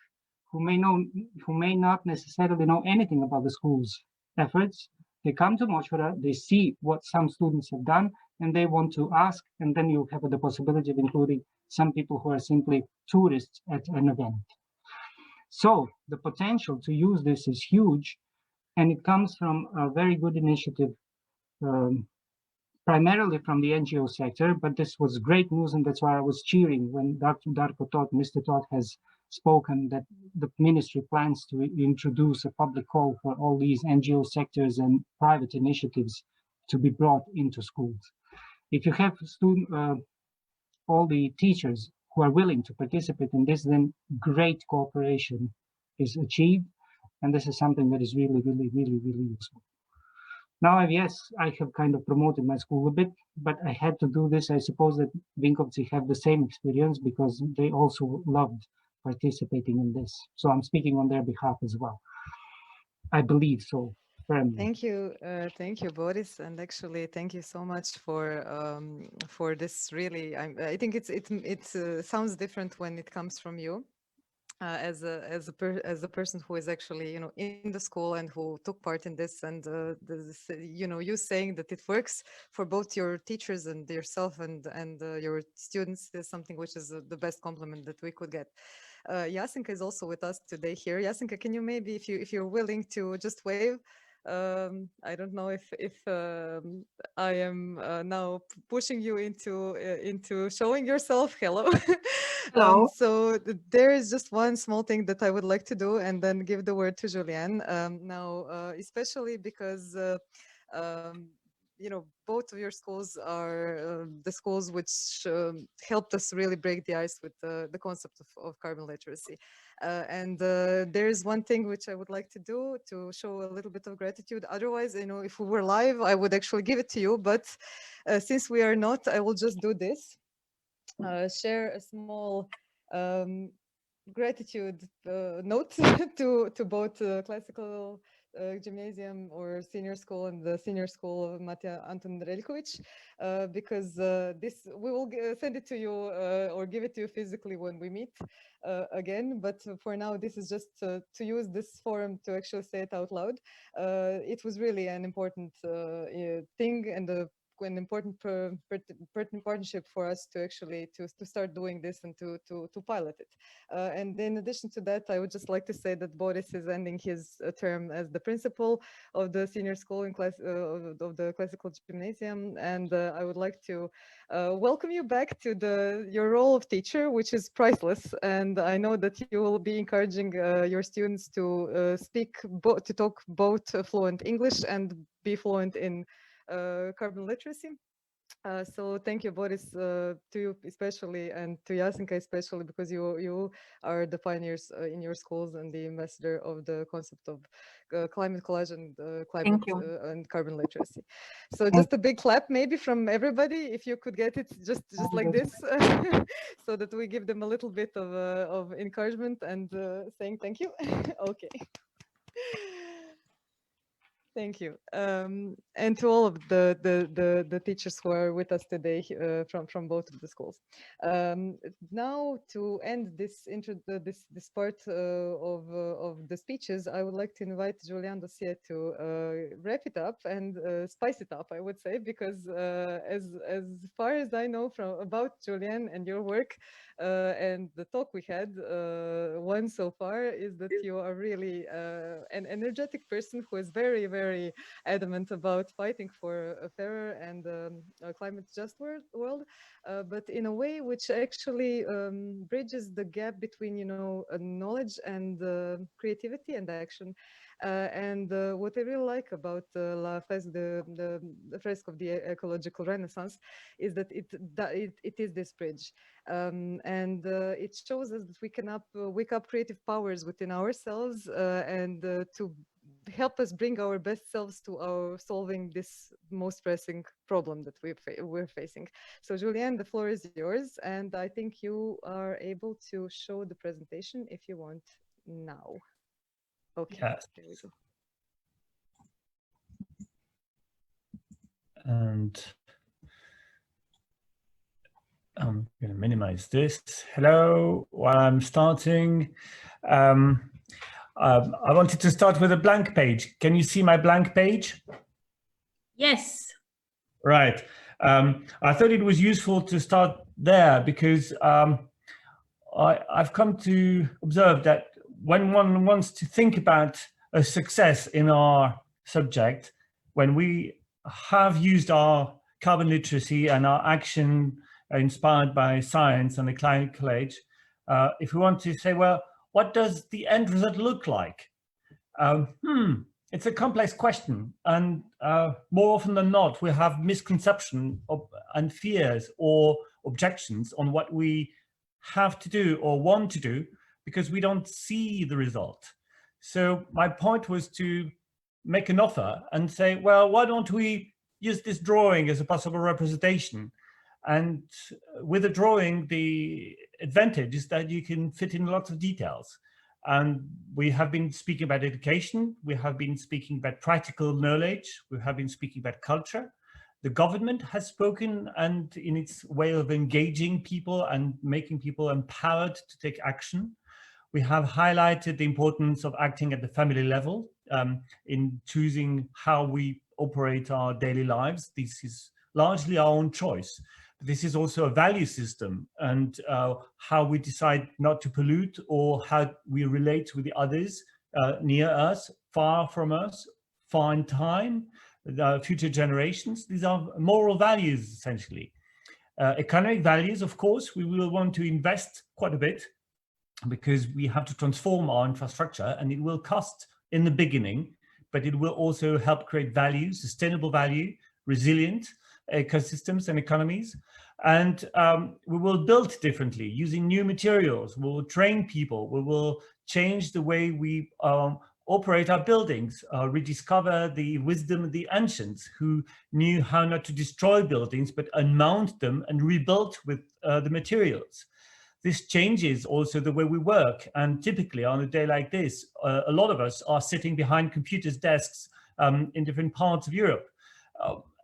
who may not necessarily know anything about the school's efforts. They come to Močvara, they see what some students have done, and they want to ask, and then you have the possibility of including some people who are simply tourists at an event. So the potential to use this is huge, and it comes from a very good initiative, primarily from the NGO sector, but this was great news, and that's why I was cheering when Darko Tot, Mr. Tot, has spoken that the ministry plans to introduce a public call for all these NGO sectors and private initiatives to be brought into schools. If you have all the teachers who are willing to participate in this, then great cooperation is achieved. And this is something that is really, really, really, really useful. Now, yes, I have kind of promoted my school a bit, but I had to do this. I suppose that Vinkovci have the same experience because they also loved participating in this. So I'm speaking on their behalf as well. I believe so. Thank you, Boris, and actually, thank you so much for this. Really, I think it sounds different when it comes from you, as a person who is actually in the school and who took part in this, and you saying that it works for both your teachers and yourself and your students is something which is the best compliment that we could get. Jasenka is also with us today here. Jasenka, can you maybe, if you're willing to just wave I don't know if I am now pushing you into showing yourself. Hello. Hello. So there is just one small thing that I would like to do, and then give the word to Julien. Now, especially because you know, both of your schools are the schools which helped us really break the ice with the concept of carbon literacy. And there is one thing which I would like to do to show a little bit of gratitude. Otherwise, you know, if we were live, I would actually give it to you. But since we are not, I will just do this. Share a small gratitude note to both classical gymnasium or senior school and the senior school of Matija Anton Relikovic, because this we will send it to you or give it to you physically when we meet again. But for now, this is just to use this forum to actually say it out loud. It was really an important thing and an important partnership for us to actually to start doing this and to pilot it. And in addition to that, I would just like to say that Boris is ending his term as the principal of the senior school in class of the classical gymnasium, and I would like to welcome you back to your role of teacher, which is priceless. And I know that you will be encouraging your students to to talk both fluent English and be fluent in carbon literacy. So thank you, Boris, to you especially, and to Jasenka especially, because you are the pioneers in your schools and the ambassador of the concept of climate collage and climate and carbon literacy. So just a big clap maybe from everybody, if you could get it just like this, so that we give them a little bit of encouragement and saying thank you. Okay. Thank you, and to all of the teachers who are with us today from both of the schools. Now, to end this part of the speeches, I would like to invite Julien Dossier to wrap it up and spice it up, I would say, because as far as I know about Julien and your work and the talk we had, one so far is that you are really an energetic person who is very, very adamant about fighting for a fairer and a climate just world, but in a way which actually bridges the gap between, you know, knowledge and creativity and action. And what I really like about the fresco of the ecological renaissance is that it is this bridge. And it shows us that we can wake up creative powers within ourselves and to help us bring our best selves to our solving this most pressing problem that we're facing. So Julien, the floor is yours, and I think you are able to show the presentation if you want now. Okay, yes. There we go. And I'm going to minimize this. Hello, while I'm starting, I wanted to start with a blank page. Can you see my blank page? Yes. Right. I thought it was useful to start there because I've come to observe that when one wants to think about a success in our subject, when we have used our carbon literacy and our action inspired by science and the Climate Collage, if we want to say, well, what does the end result look like? It's a complex question, and more often than not, we have misconception and fears or objections on what we have to do or want to do because we don't see the result. So my point was to make an offer and say, well, why don't we use this drawing as a possible representation? And with a drawing, the advantage is that you can fit in lots of details. And we have been speaking about education, we have been speaking about practical knowledge, we have been speaking about culture. The government has spoken, and in its way of engaging people and making people empowered to take action. We have highlighted the importance of acting at the family level in choosing how we operate our daily lives. This is largely our own choice. This is also a value system, and how we decide not to pollute or how we relate with the others near us, far from us, find time, the future generations. These are moral values, essentially. Economic values, of course, we will want to invest quite a bit because we have to transform our infrastructure, and it will cost in the beginning, but it will also help create value, sustainable value, resilient ecosystems and economies. And we will build differently using new materials. We will train people. We will change the way we operate our buildings, rediscover the wisdom of the ancients who knew how not to destroy buildings, but unmount them and rebuild with the materials. This changes also the way we work. And typically on a day like this, a lot of us are sitting behind computers' desks in different parts of Europe.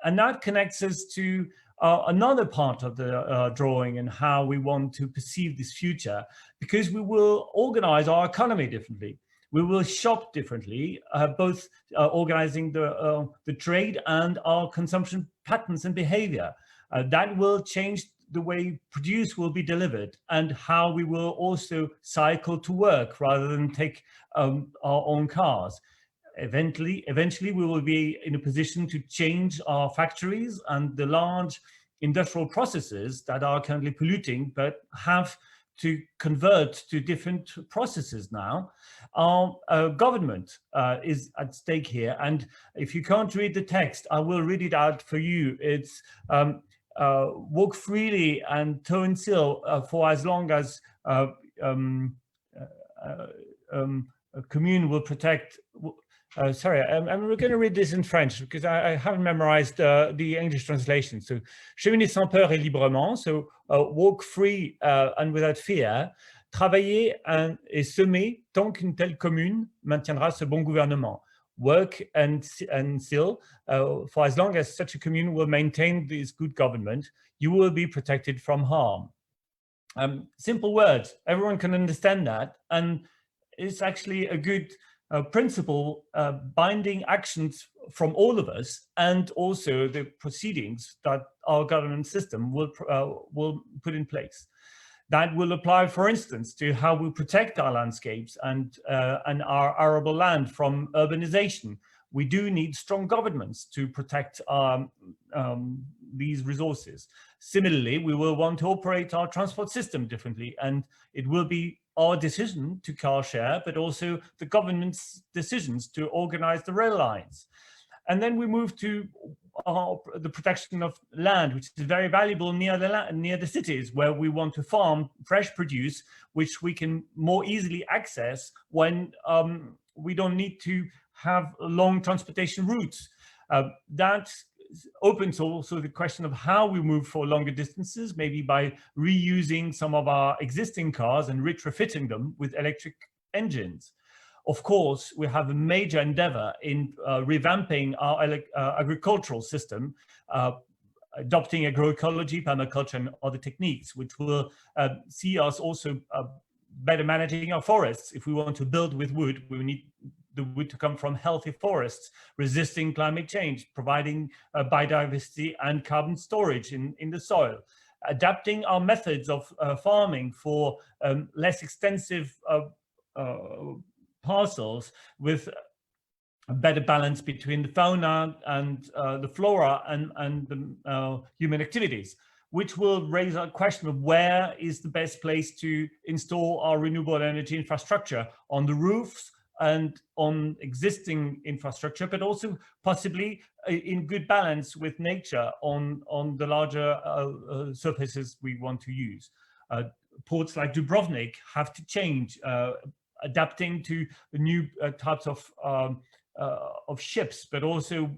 And that connects us to another part of the drawing and how we want to perceive this future, because we will organize our economy differently. We will shop differently, both organizing the trade and our consumption patterns and behavior. That will change the way produce will be delivered and how we will also cycle to work rather than take our own cars. Eventually, we will be in a position to change our factories and the large industrial processes that are currently polluting, but have to convert to different processes now. Our government is at stake here. And if you can't read the text, I will read it out for you. It's walk freely and toe and seal for as long as a commune will protect. Sorry, I'm going to read this in French because I haven't memorized the English translation. So, cheminer sans peur et librement, so walk free and without fear, travailler et semer tant qu'une telle commune maintiendra ce bon gouvernement. Work and seal for as long as such a commune will maintain this good government, you will be protected from harm. Simple words, everyone can understand that, and it's actually a good principle binding actions from all of us, and also the proceedings that our government system will put in place. That will apply, for instance, to how we protect our landscapes and our arable land from urbanization. We do need strong governments to protect these resources. Similarly, we will want to operate our transport system differently, and it will be our decision to car share, but also the government's decisions to organize the rail lines. And then we move to the protection of land, which is very valuable near the cities, where we want to farm fresh produce, which we can more easily access when we don't need to have long transportation routes. That opens also the question of how we move for longer distances, maybe by reusing some of our existing cars and retrofitting them with electric engines. Of course, we have a major endeavor in revamping our agricultural system, adopting agroecology, permaculture, and other techniques, which will see us also better managing our forests. If we want to build with wood, we need the wood to come from healthy forests, resisting climate change, providing biodiversity and carbon storage in the soil, adapting our methods of farming for less extensive parcels with a better balance between the fauna and the flora and the human activities, which will raise a question of where is the best place to install our renewable energy infrastructure, on the roofs and on existing infrastructure, but also possibly in good balance with nature on the larger surfaces we want to use. Ports like Dubrovnik have to change, adapting to the new types of ships, but also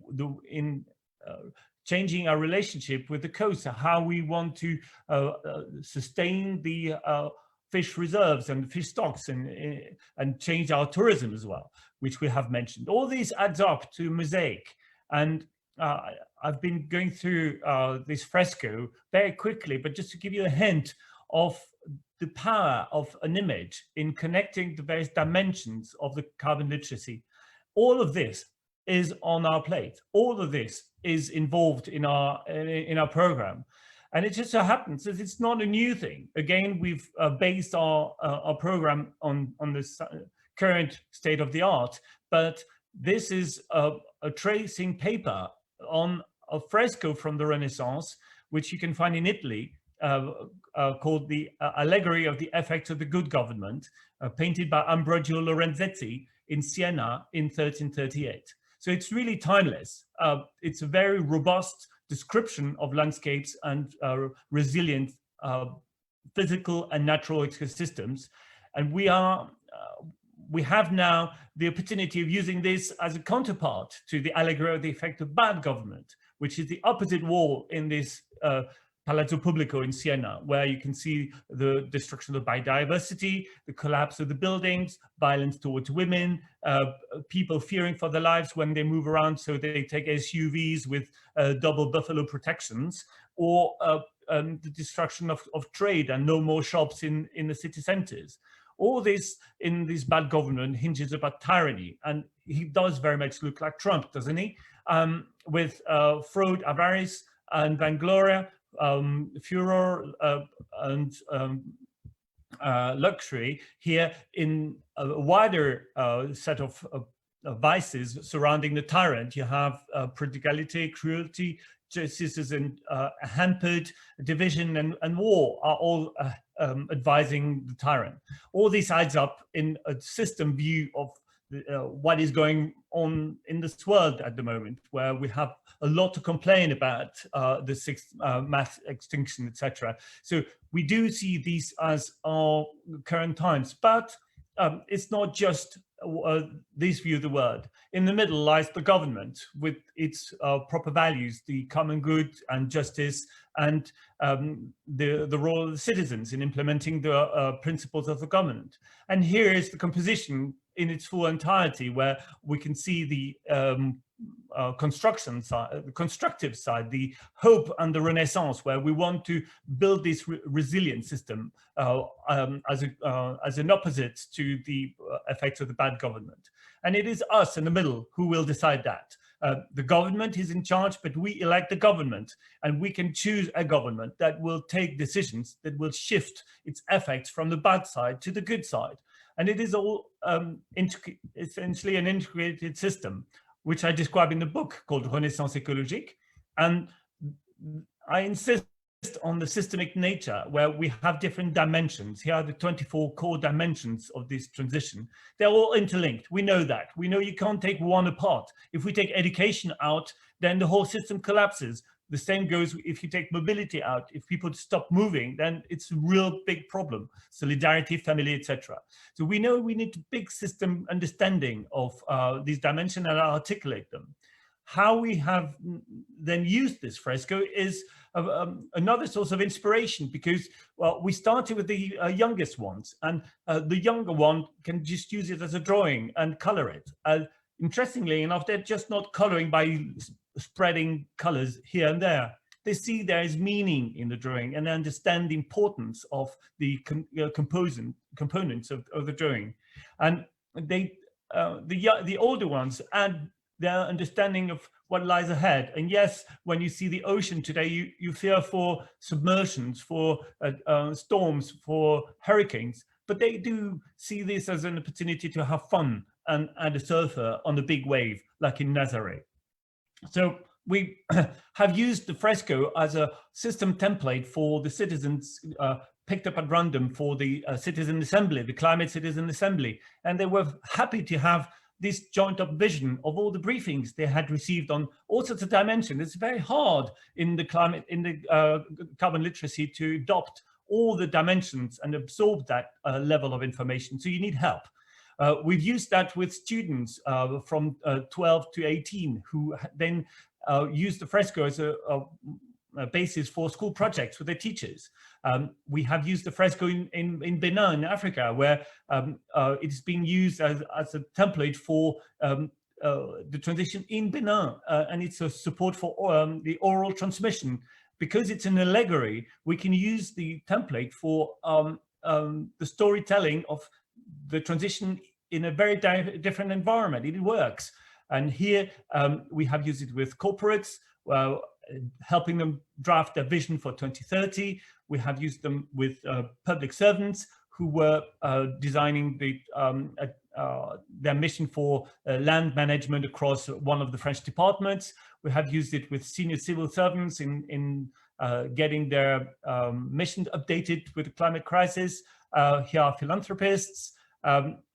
changing our relationship with the coast, how we want to sustain the fish reserves and fish stocks and change our tourism as well, which we have mentioned. All these adds up to a mosaic. And I've been going through this fresco very quickly, but just to give you a hint of the power of an image in connecting the various dimensions of the carbon literacy. All of this is on our plate. All of this is involved in our program. And it just so happens that it's not a new thing. Again, we've based our program on this current state of the art, but This is a tracing paper on a fresco from the Renaissance, which you can find in Italy, called the Allegory of the Effects of the Good Government, painted by Ambrogio Lorenzetti in Siena in 1338. So it's really timeless. It's a very robust description of landscapes and resilient physical and natural ecosystems. And we have now the opportunity of using this as a counterpart to the Allegory of the Effect of Bad Government, which is the opposite wall in this Palazzo Pubblico in Siena, where you can see the destruction of biodiversity, the collapse of the buildings, violence towards women, people fearing for their lives when they move around, so they take SUVs with double buffalo protections, or the destruction of trade and no more shops in the city centers. All this in this bad government hinges about tyranny, and he does very much look like Trump, doesn't he? With fraud, avarice, and vainglory, furor, and luxury. Here in a wider set of vices surrounding the tyrant, you have prodigality, cruelty, justice and hampered, division and war are all advising the tyrant. All this adds up in a system view of what is going on in this world at the moment, where we have a lot to complain about, the sixth mass extinction, etc. So we do see these as our current times, but it's not just this view of the world. In the middle lies the government with its proper values, the common good and justice, and the role of the citizens in implementing the principles of the government. And here is the composition in its full entirety, where we can see the construction side, the constructive side, the hope and the Renaissance, where we want to build this resilient system as an opposite to the effects of the bad government. And it is us in the middle who will decide that. The government is in charge, but we elect the government, and we can choose a government that will take decisions that will shift its effects from the bad side to the good side. And it is all essentially an integrated system, which I describe in the book called Renaissance écologique. And I insist on the systemic nature, where we have different dimensions. Here are the 24 core dimensions of this transition. They're all interlinked. We know that. We know you can't take one apart. If we take education out, then the whole system collapses. The same goes if you take mobility out. If people stop moving, then it's a real big problem. Solidarity, family, etc. So we know we need a big system understanding of these dimensions and articulate them. How we have then used this fresco is another source of inspiration, because we started with the youngest ones, and the younger one can just use it as a drawing and color it. Interestingly enough, they're just not coloring by spreading colors here and there. They see there is meaning in the drawing and understand the importance of the components of the drawing. And they, the older ones add their understanding of what lies ahead. And yes, when you see the ocean today, you fear for submersions, for storms, for hurricanes, but they do see this as an opportunity to have fun and add a surfer on a big wave, like in Nazaré. So we have used the fresco as a system template for the citizens picked up at random for the Citizen Assembly, the Climate Citizen Assembly. And they were happy to have this joint up vision of all the briefings they had received on all sorts of dimensions. It's very hard in the climate, in the carbon literacy, to adopt all the dimensions and absorb that level of information. So you need help. We've used that with students from 12 to 18 who then use the fresco as a basis for school projects with their teachers. We have used the fresco in Benin, in Africa, where it's being used as a template for the transition in Benin, and it's a support for the oral transmission. Because it's an allegory, we can use the template for the storytelling of the transition in a very different environment. It works. And here we have used it with corporates, helping them draft their vision for 2030. We have used them with public servants who were designing their mission for land management across one of the French departments. We have used it with senior civil servants in getting their mission updated with the climate crisis. Here are philanthropists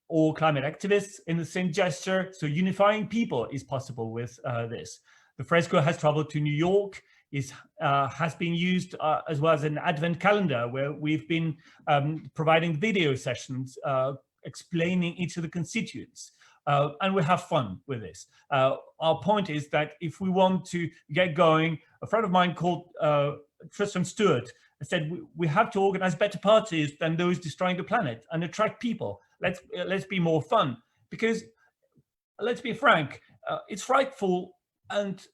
or climate activists in the same gesture. So unifying people is possible with this. The fresco has traveled to New York, has been used as well as an advent calendar, where we've been providing video sessions explaining each of the constituents. And we have fun with this. Our point is that if we want to get going, a friend of mine called Tristan Stewart said, we have to organize better parties than those destroying the planet and attract people. Let's be more fun, because let's be frank, it's frightful and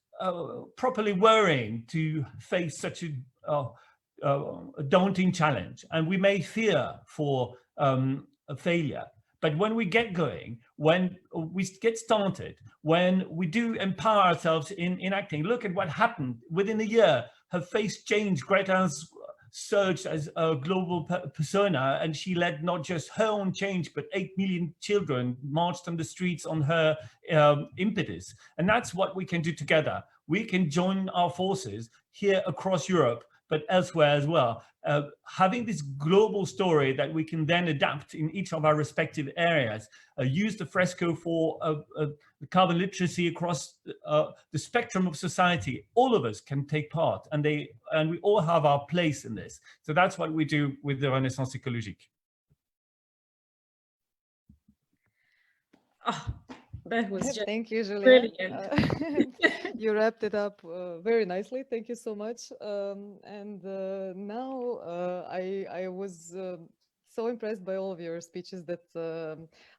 properly worrying to face such a daunting challenge, and we may fear for a failure. But when we get going, when we get started, when we do empower ourselves in acting, look at what happened within a year. Her face changed. Greta's surged as a global persona, and she led not just her own change, but 8 million children marched on the streets on her impetus. And that's what we can do together. We can join our forces here across Europe, but elsewhere as well. Having this global story that we can then adapt in each of our respective areas, use the fresco for carbon literacy across the spectrum of society. All of us can take part, and we all have our place in this. So that's what we do with the Renaissance écologique. Oh, that was just thank you, Julien. brilliant. You wrapped it up very nicely. Thank you so much. Now I was so impressed by all of your speeches that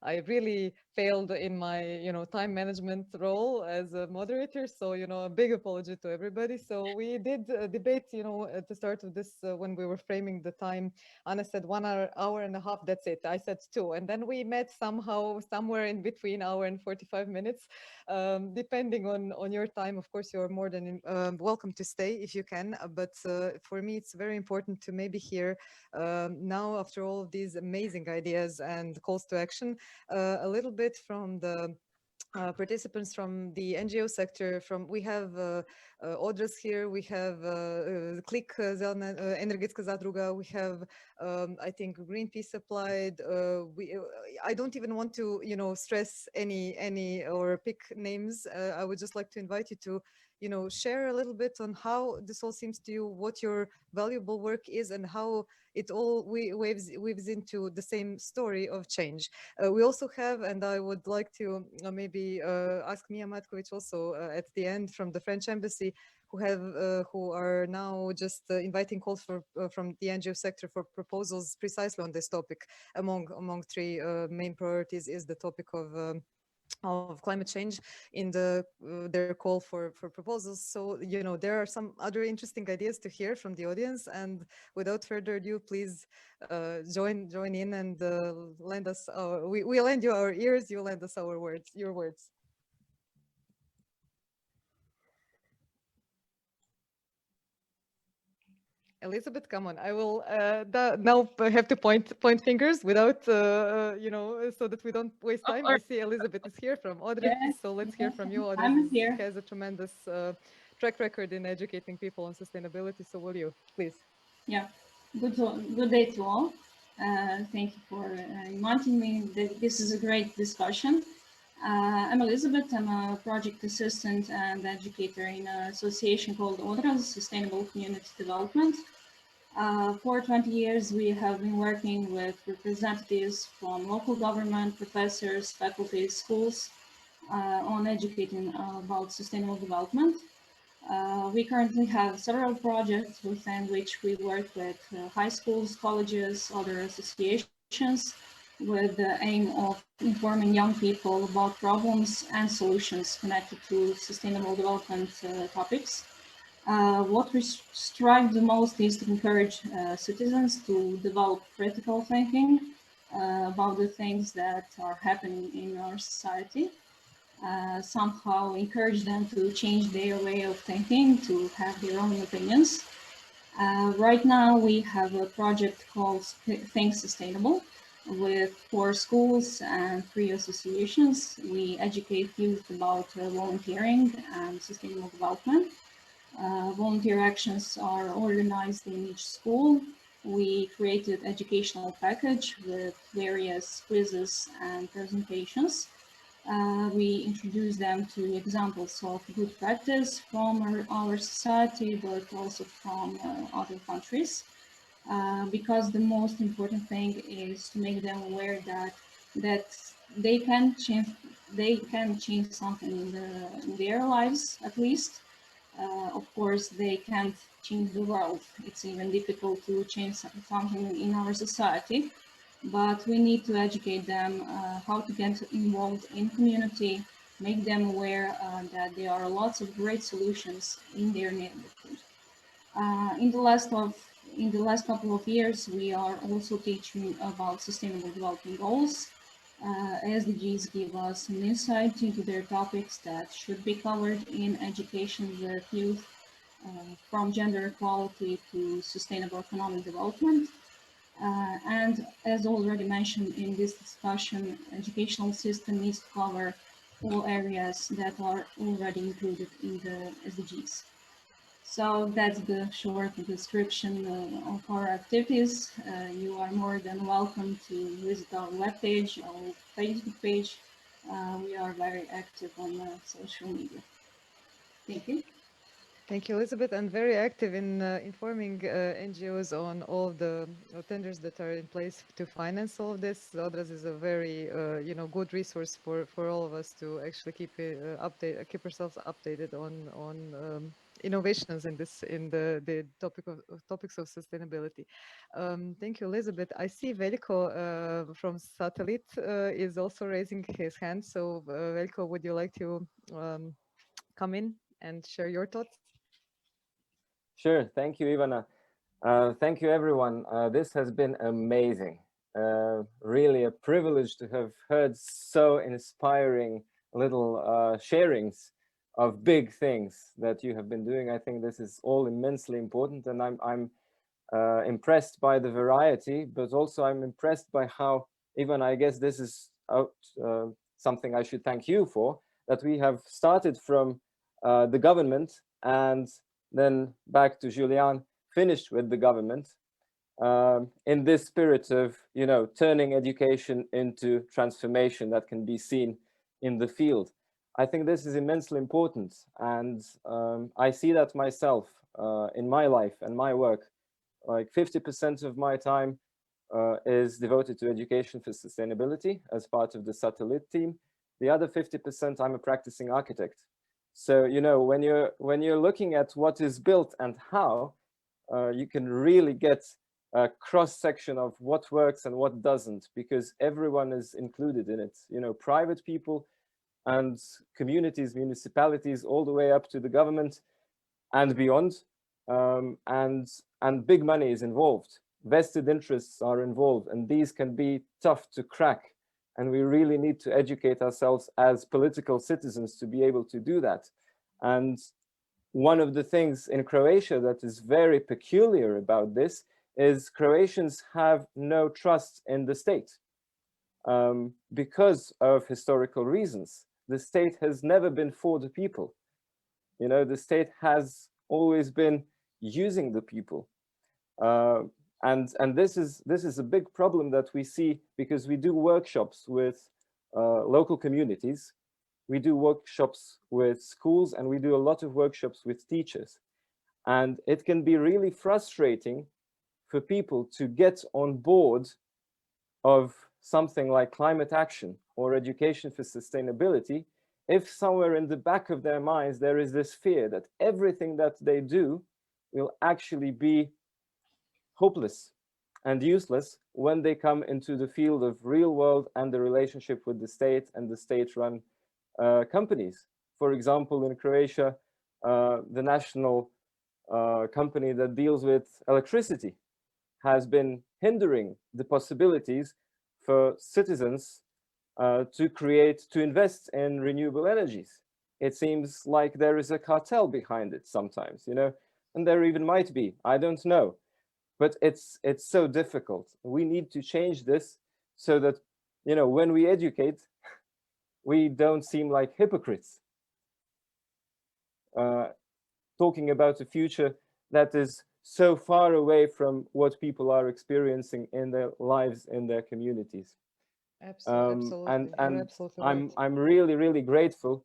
I really failed in my, time management role as a moderator. So, a big apology to everybody. So we did debate, at the start of this, when we were framing the time. Anna said 1 hour and a half, that's it. I said 2. And then we met somehow somewhere in between hour and 45 minutes, depending on your time. Of course, you're more than welcome to stay if you can. But for me, it's very important to maybe hear now, after all of these amazing ideas and calls to action, a little bit from the participants from the NGO sector. We have Odras here, we have Klik, Energetska Zadruga, we have I think Greenpeace applied. I don't even want to stress any or pick names. I would just like to invite you to share a little bit on how this all seems to you, what your valuable work is, and how it all weaves into the same story of change. We also have, and I would like to maybe ask Mia Matkovic also at the end from the French Embassy, who are now just inviting calls from the NGO sector for proposals precisely on this topic. Among 3 main priorities is the topic of climate change in their call for proposals. So there are some other interesting ideas to hear from the audience, and without further ado, please join in and lend us we lend you our ears, you lend us your words. Elizabeth, come on. I will now have to point fingers without, so that we don't waste time. I see Elizabeth is here from Odra, yes, so let's hear from you. Odra has a tremendous track record in educating people on sustainability. So will you, please? Yeah, good day to all. Thank you for inviting me. This is a great discussion. I'm Elizabeth. I'm a project assistant and educator in an association called Odra, Sustainable Community Development. For 20 years, we have been working with representatives from local government, professors, faculty, schools on educating about sustainable development. We currently have several projects within which we work with high schools, colleges, other associations, with the aim of informing young people about problems and solutions connected to sustainable development topics. What we strive the most is to encourage citizens to develop critical thinking about the things that are happening in our society. Somehow encourage them to change their way of thinking, to have their own opinions. Right now, we have a project called Think Sustainable with 4 schools and 3 associations. We educate youth about volunteering and sustainable development. Volunteer actions are organized in each school. We created educational package with various quizzes and presentations. We introduce them to examples of good practice from our society, but also from other countries. Because the most important thing is to make them aware that they can change something in their lives, at least. Of course, they can't change the world. It's even difficult to change something in our society, but we need to educate them how to get involved in community, make them aware that there are lots of great solutions in their neighborhood. In the last couple of years, we are also teaching about sustainable development goals. SDGs give us an insight into their topics that should be covered in education with youth, from gender equality to sustainable economic development. And as already mentioned in this discussion, educational system needs to cover all areas that are already included in the SDGs. So that's the short description of our activities. You are more than welcome to visit our webpage or Facebook page. We are very active on social media. Thank you. Thank you, Elizabeth, and very active in informing NGOs on all the tenders that are in place to finance all of this. Odraz is a very, good resource for all of us to actually keep ourselves updated on innovations in the topics of sustainability. Thank you, Elizabeth. I see Veljko from Satellite is also raising his hand. So, Veljko, would you like to come in and share your thoughts? Sure. Thank you, Ivana. Thank you, everyone. This has been amazing. Really a privilege to have heard so inspiring little sharings of big things that you have been doing. I think this is all immensely important, and I'm impressed by the variety, but also I'm impressed by how, even I guess this is something I should thank you for, that we have started from the government and then back to Julien, finished with the government, in this spirit of, turning education into transformation that can be seen in the field. I think this is immensely important, and I see that myself in my life and my work. Like 50% of my time is devoted to education for sustainability as part of the Satellite team. The other 50%, I'm a practicing architect. So, when you're looking at what is built and how, you can really get a cross-section of what works and what doesn't, because everyone is included in it. Private people and communities, municipalities, all the way up to the government and beyond. And big money is involved. Vested interests are involved, and these can be tough to crack. And we really need to educate ourselves as political citizens to be able to do that. And one of the things in Croatia that is very peculiar about this is Croatians have no trust in the state because of historical reasons. The state has never been for the people. The state has always been using the people. And this is a big problem that we see, because we do workshops with local communities, we do workshops with schools, and we do a lot of workshops with teachers. And it can be really frustrating for people to get on board of something like climate action or education for sustainability if somewhere in the back of their minds there is this fear that everything that they do will actually be hopeless and useless when they come into the field of real world and the relationship with the state and the state-run companies. For example, in Croatia, the national company that deals with electricity has been hindering the possibilities for citizens to invest in renewable energies. It seems like there is a cartel behind it sometimes. and there even might be, I don't know. But it's so difficult. We need to change this so that, you know, when we educate, we don't seem like hypocrites. Talking about a future that is so far away from what people are experiencing in their lives, in their communities. Absolutely. And absolutely right. I'm really, really grateful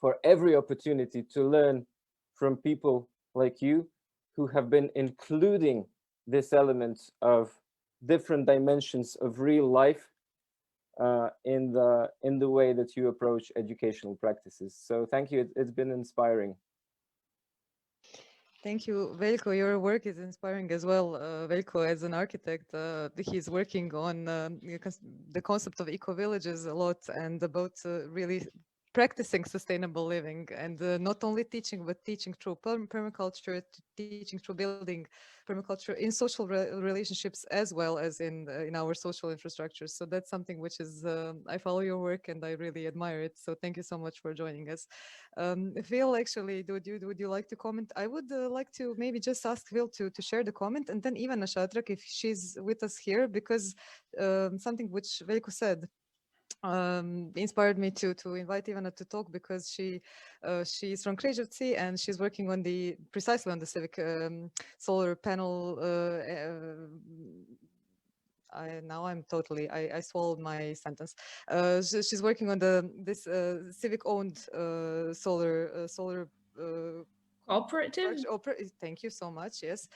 for every opportunity to learn from people like you who have been including this element of different dimensions of real life in the way that you approach educational practices. So thank you. It's been inspiring. Thank you, Veljko. Your work is inspiring as well. Veljko, as an architect, he's working on the concept of eco-villages a lot and about really practicing sustainable living, and not only teaching, but teaching through permaculture, teaching through building permaculture in social relationships as well as in our social infrastructures. So that's something which is, I follow your work and I really admire it. So thank you so much for joining us. Phil, actually, would you like to comment? I would like to maybe just ask Phil to share the comment, and then Ivana Shatrak, if she's with us here, because something which Veljko said inspired me to invite Ivana to talk, because she's from Križevci and she's working on precisely on the civic solar panel. Now I'm totally, I swallowed my sentence. She's working on this civic owned solar cooperative. Thank you so much. Yes.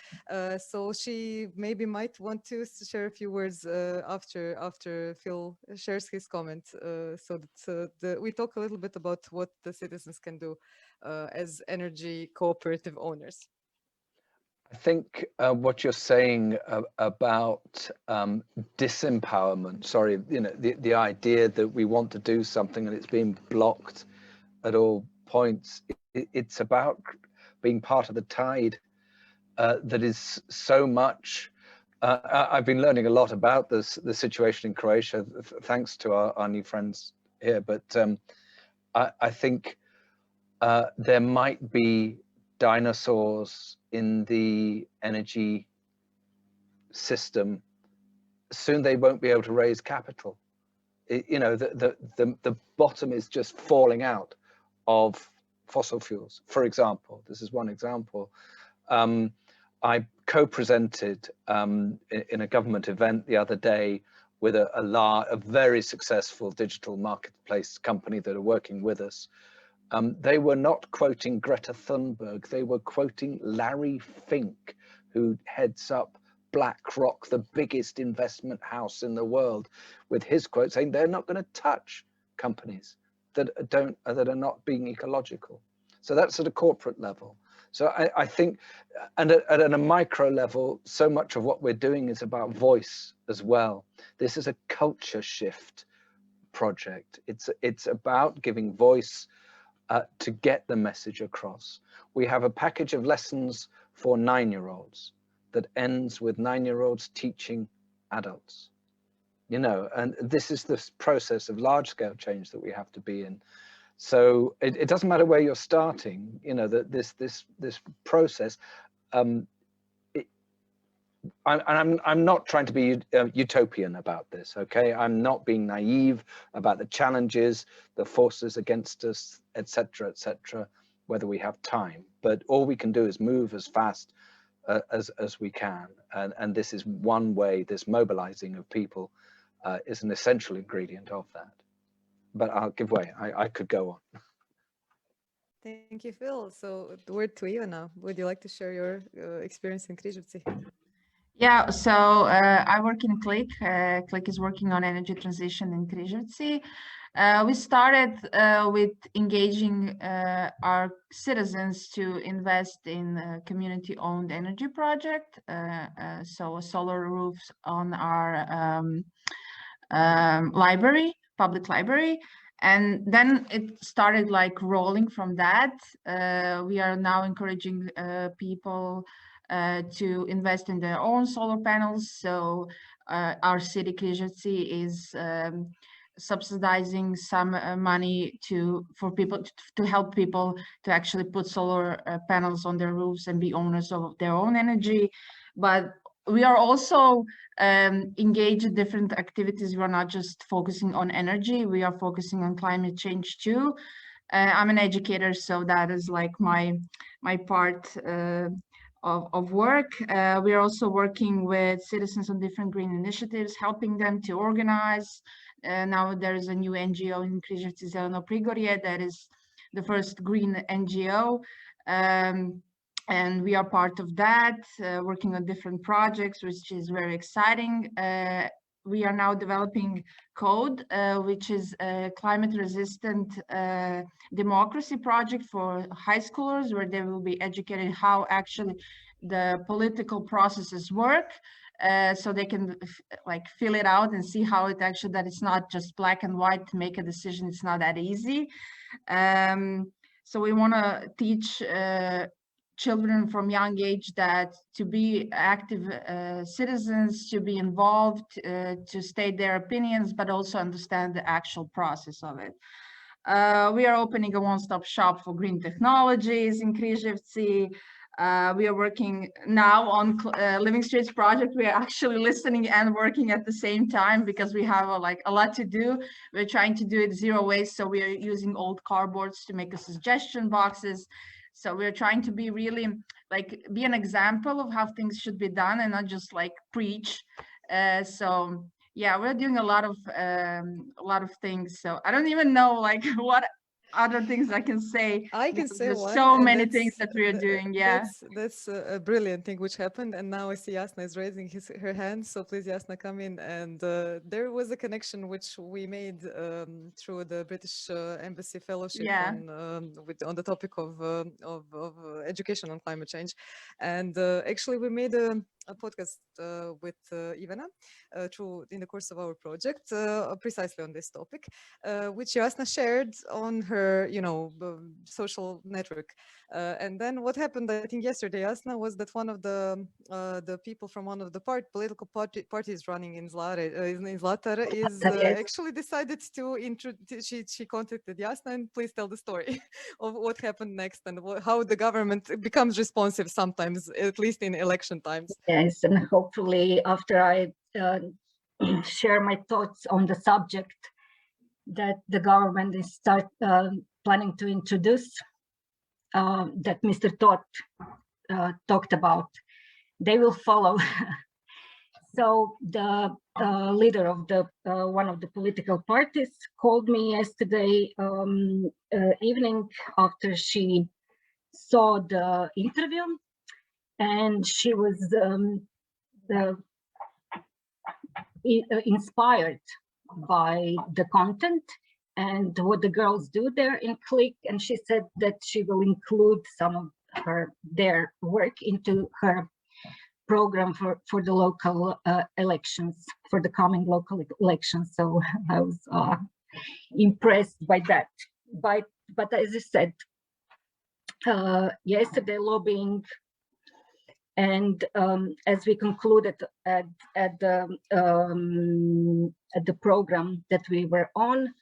So she maybe might want to share a few words after Phil shares his comment, so that we talk a little bit about what the citizens can do as energy cooperative owners. I think what you're saying about disempowerment, sorry, you know, the idea that we want to do something and it's being blocked at all points, it's about being part of the tide that is so much. I've been learning a lot about the situation in Croatia, thanks to our new friends here, but I think there might be dinosaurs in the energy system. Soon they won't be able to raise capital. You know, the bottom is just falling out of fossil fuels. For example, this is one example. I co-presented in a government event the other day with a very successful digital marketplace company that are working with us. They were not quoting Greta Thunberg, they were quoting Larry Fink, who heads up BlackRock, the biggest investment house in the world, with his quote saying they're not going to touch companies that are not being ecological. So that's at a corporate level. So I think, and at a micro level, so much of what we're doing is about voice as well. This is a culture shift project. It's about giving voice to get the message across. We have a package of lessons for 9-year-olds that ends with 9-year-olds teaching adults. You know, and this is this process of large-scale change that we have to be in. So it doesn't matter where you're starting. You know, that this process. I'm not trying to be utopian about this. Okay, I'm not being naive about the challenges, the forces against us, etc., etc. Whether we have time, but all we can do is move as fast as we can, and this is one way. This mobilizing of people is an essential ingredient of that. But I'll give way. I could go on. Thank you, Phil. So the word to Ivana. Would you like to share your experience in Križevci? Yeah, so I work in CLIC. CLIC is working on energy transition in Križevci. We started with engaging our citizens to invest in a community-owned energy project. So solar roofs on our library, public library. And then it started like rolling from that. We are now encouraging people to invest in their own solar panels. So our city Križevci is subsidizing some money for people to help people to actually put solar panels on their roofs and be owners of their own energy. But we are also engaged in different activities. We're not just focusing on energy, we are focusing on climate change too. I'm an educator, so that is like my part of work. We are also working with citizens on different green initiatives, helping them to organize. Now there is a new NGO in Križevci Zeleno Prigorje that is the first green NGO. And we are part of that, working on different projects, which is very exciting. We are now developing code, which is a climate-resistant democracy project for high schoolers, where they will be educated how actually the political processes work, so they can like fill it out and see how it actually, that it's not just black and white to make a decision. It's not that easy. So we want to teach children from young age that to be active citizens, to be involved, to state their opinions, but also understand the actual process of it. We are opening a one-stop shop for green technologies in Križevci. We are working now on Living Streets project. We are actually listening and working at the same time because we have a lot to do. We're trying to do it zero waste, so we are using old cardboards to make a suggestion boxes. So we're trying to be really be an example of how things should be done and not just like preach. So yeah, we're doing a lot of things. So I don't even know what other things I can say. I can say there's one, so many things that we are doing. Yeah, that's a brilliant thing which happened, and now I see Jasna is raising her hand, so please Jasna, come in. And there was a connection which we made through the British Embassy Fellowship on the topic of education on climate change, and actually we made a podcast with Ivana in the course of our project precisely on this topic, which Jasna shared on her social network. And then what happened, I think yesterday, Jasna, was that one of the people from one of the political parties running in Zlatar is actually decided to she contacted Jasna, and please tell the story of what happened next and how the government becomes responsive sometimes, at least in election times. Yes, and hopefully after I share my thoughts on the subject that the government is planning to introduce, that Mr. Tot talked about, they will follow. So the leader of one of the political parties called me yesterday evening after she saw the interview, and she was inspired by the content and what the girls do there in Click, and she said that she will include some of their work into her program for the local elections, for the coming local elections. So I was impressed by that. But as I said, yesterday lobbying, and as we concluded at the program that we were on,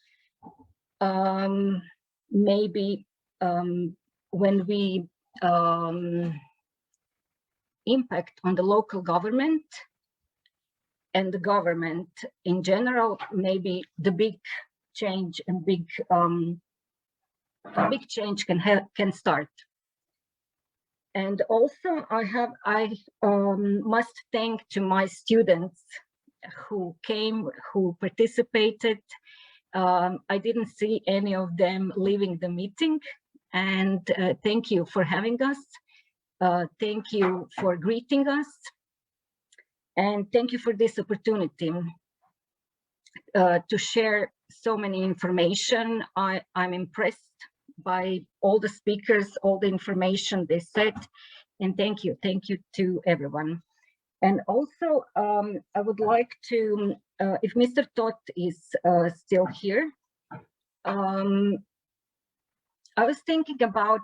maybe when we impact on the local government and the government in general, maybe the big change and a big change can start. And also I must thank to my students who came, who participated. I didn't see any of them leaving the meeting, and thank you for having us. Thank you for greeting us, and thank you for this opportunity to share so many information. I'm impressed by all the speakers, all the information they said, and thank you to everyone. And also I would like to, if Mr. Tot is still here, I was thinking about,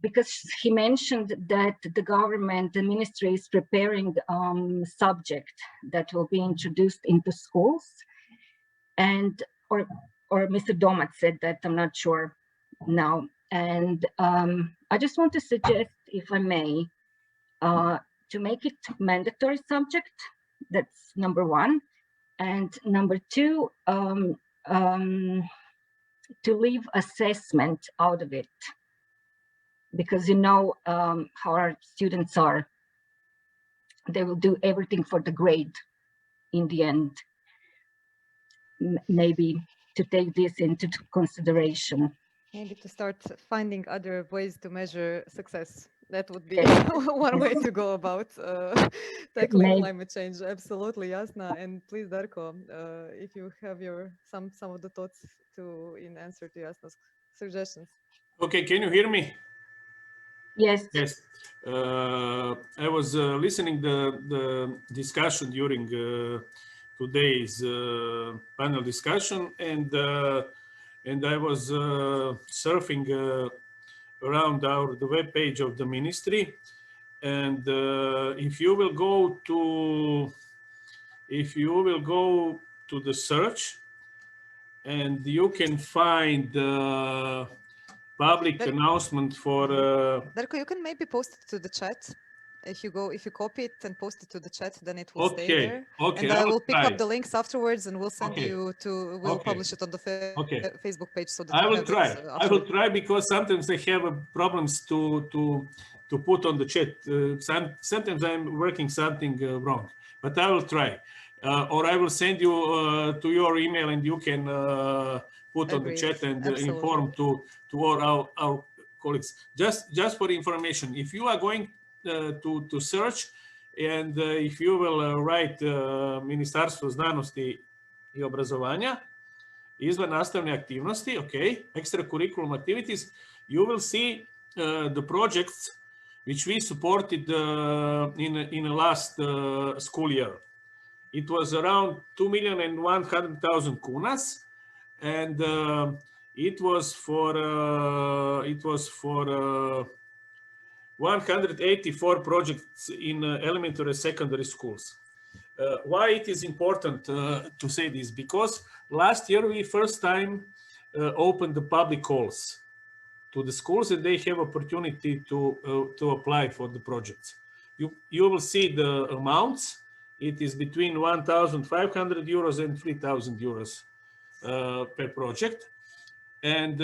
because he mentioned that the government, the ministry is preparing subject that will be introduced into schools. and or Mr. Domac said that, I'm not sure now. And I just want to suggest, if I may, to make it mandatory subject. That's number one. And number two, to leave assessment out of it, because you know how our students are. They will do everything for the grade in the end. Maybe to take this into consideration. Maybe to start finding other ways to measure success. That would be Yes. one way to go about tackling climate change. Absolutely, Jasna. And please, Darko, if you have some of the thoughts in answer to Jasna's suggestions. Okay, can you hear me? Yes. Yes. I was listening the discussion during today's panel discussion, and I was surfing around the web page of the ministry, and if you will go to the search, and you can find public announcement for Darko, you can maybe post it to the chat. If you copy it and post it to the chat, then it will stay there. Okay, and I will pick try. up the links afterwards, and we'll send you to. We'll publish it on the Facebook page so that I will have try. It, I will try, because sometimes I have problems to put on the chat. Sometimes I'm working something wrong, but I will try. Or I will send you to your email, and you can put on the chat and inform to all our colleagues. Just for information, if you are going to search, and if you will write Ministarstvo znanosti I obrazovanja, izvan nastavne aktivnosti, okay, extracurriculum activities, you will see the projects which we supported in the last school year. It was around 2,100,000 kunas, and it was for 184 projects in elementary and secondary schools. Why it is important to say this? Because last year we first time opened the public calls to the schools, and they have opportunity to apply for the projects. You will see the amounts. It is between 1,500 euros and 3,000 euros per project. And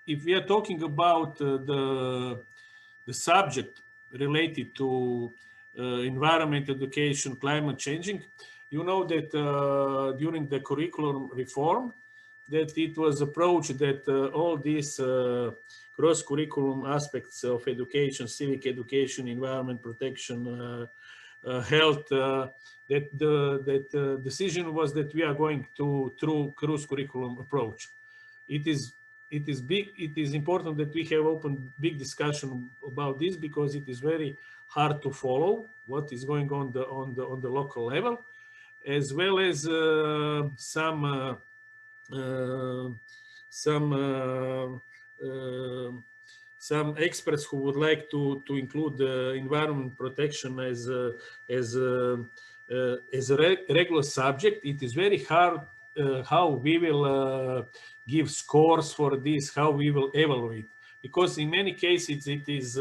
if we are talking about the subject related to environment, education, climate changing, you know that during the curriculum reform, that it was approached that all these cross-curriculum aspects of education, civic education, environment protection, health, that the decision was that we are going through cross-curriculum approach. It is important that we have open big discussion about this, because it is very hard to follow what is going on the local level, as well as some experts who would like to include environment protection as a regular subject. It is very hard how we will give scores for this, how we will evaluate, because in many cases it is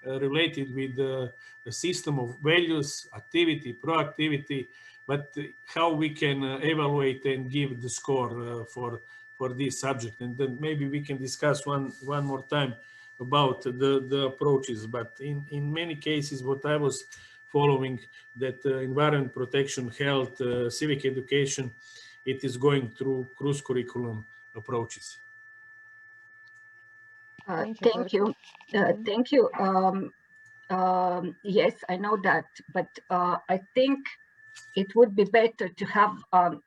related with a system of values, activity, proactivity, but how we can evaluate and give the score for this subject. And then maybe we can discuss one more time about the approaches. But in many cases, what I was following, that environment protection, health, civic education, it is going through cross-curriculum approaches. Thank you. Thank you. Yes, I know that, but I think it would be better to have a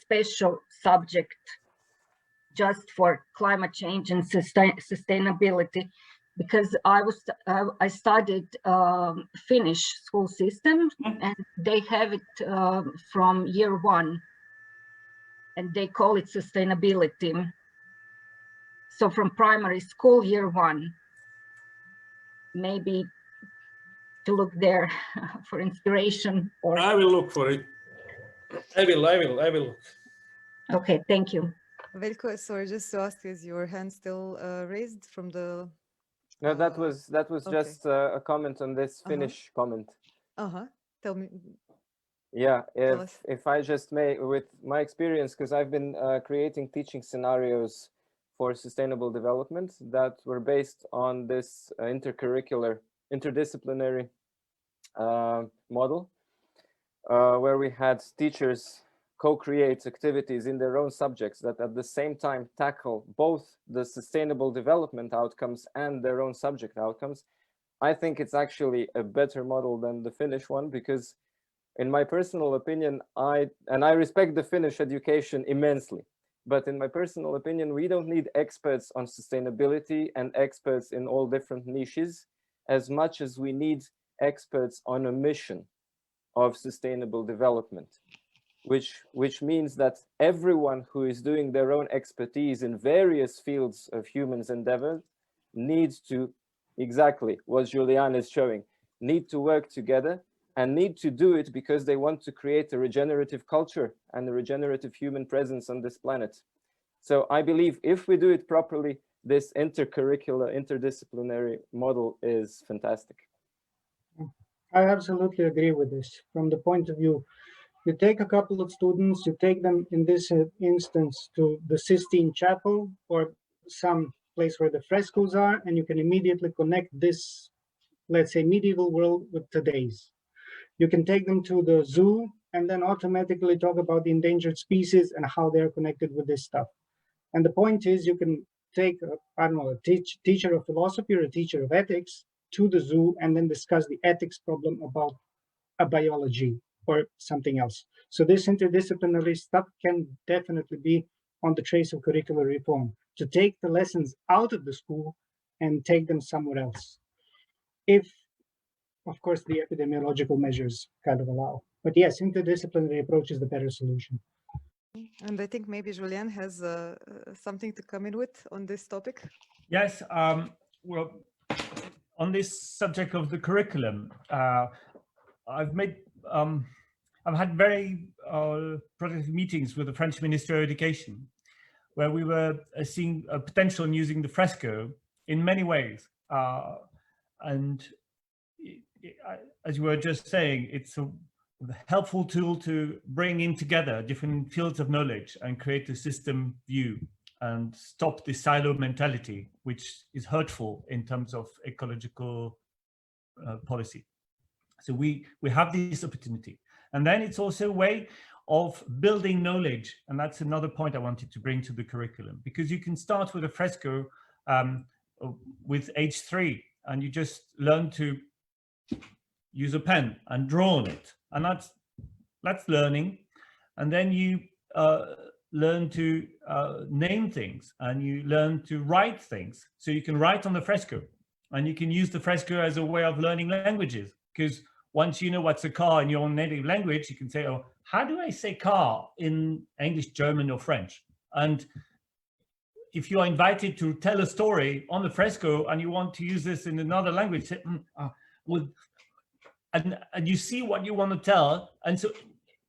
special subject just for climate change and sustainability, because I studied Finnish school system, and they have it from year one, and they call it sustainability. So from primary school, year one, maybe to look there for inspiration. Or I will look for it. I will. Okay, thank you. Veljko, sorry, just to ask, is your hand still raised from the... No, that was okay. just a comment on this Finnish comment. Tell me. Yeah, if I just may, with my experience, because I've been creating teaching scenarios for sustainable development that were based on this intercurricular, interdisciplinary model, where we had teachers co-create activities in their own subjects that at the same time tackle both the sustainable development outcomes and their own subject outcomes. I think it's actually a better model than the Finnish one, because in my personal opinion, I respect the Finnish education immensely, but in my personal opinion, we don't need experts on sustainability and experts in all different niches as much as we need experts on a mission of sustainable development, which means that everyone who is doing their own expertise in various fields of humans endeavor needs to, exactly what Julien is showing, need to work together and need to do it because they want to create a regenerative culture and a regenerative human presence on this planet. So I believe if we do it properly, this intercurricular, interdisciplinary model is fantastic. I absolutely agree with this. From the point of view, you take a couple of students, you take them in this instance to the Sistine Chapel or some place where the frescoes are, and you can immediately connect this, let's say, medieval world with today's. You can take them to the zoo and then automatically talk about the endangered species and how they're connected with this stuff. And the point is, you can take, I don't know, a teacher of philosophy or a teacher of ethics to the zoo and then discuss the ethics problem about a biology or something else. So this interdisciplinary stuff can definitely be on the trace of curricular reform, to take the lessons out of the school and take them somewhere else. If, of course, the epidemiological measures kind of allow. But yes, interdisciplinary approach is the better solution. And I think maybe Julien has something to come in with on this topic. Yes, well, on this subject of the curriculum, I've had very productive meetings with the French Minister of Education, where we were seeing a potential in using the fresco in many ways. And as you were just saying, it's a helpful tool to bring in together different fields of knowledge and create a system view and stop the silo mentality, which is hurtful in terms of ecological policy. So we have this opportunity. And then it's also a way of building knowledge. And that's another point I wanted to bring to the curriculum, because you can start with a fresco with age 3, and you just learn to use a pen and draw on it. And that's learning. And then you learn to name things, and you learn to write things. So you can write on the fresco, and you can use the fresco as a way of learning languages, because once you know what's a car in your own native language, you can say, oh, how do I say car in English, German, or French? And if you are invited to tell a story on the fresco and you want to use this in another language, say, and you see what you want to tell, and so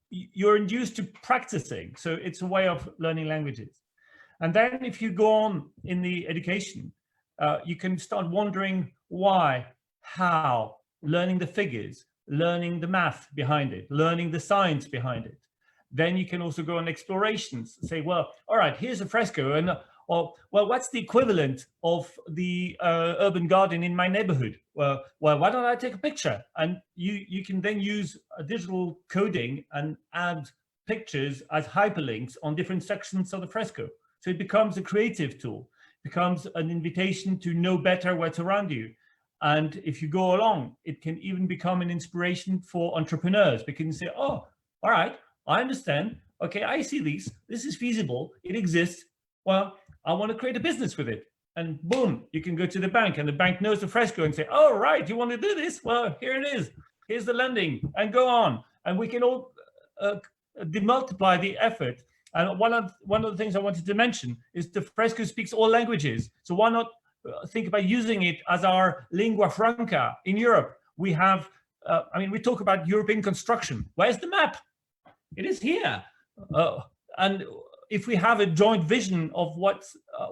you're induced to practicing. So it's a way of learning languages. And then if you go on in the education, you can start wondering why, how, learning the figures, learning the math behind it, learning the science behind it. Then you can also go on explorations, say, well, all right, here's a fresco, and or, well, what's the equivalent of the urban garden in my neighborhood? Well, why don't I take a picture? And you can then use a digital coding and add pictures as hyperlinks on different sections of the fresco. So it becomes a creative tool, becomes an invitation to know better what's around you. And if you go along, it can even become an inspiration for entrepreneurs, because you say, oh, all right, I understand. Okay, I see this. This is feasible. It exists. Well, I want to create a business with it. And boom, you can go to the bank, and the bank knows the fresco and say, oh, right, you want to do this? Well, here it is. Here's the lending, and go on. And we can all demultiply the effort. And one of the things I wanted to mention is the fresco speaks all languages. So why not think about using it as our lingua franca in Europe? We have, I mean, we talk about European construction. Where's the map? It is here. And if we have a joint vision of what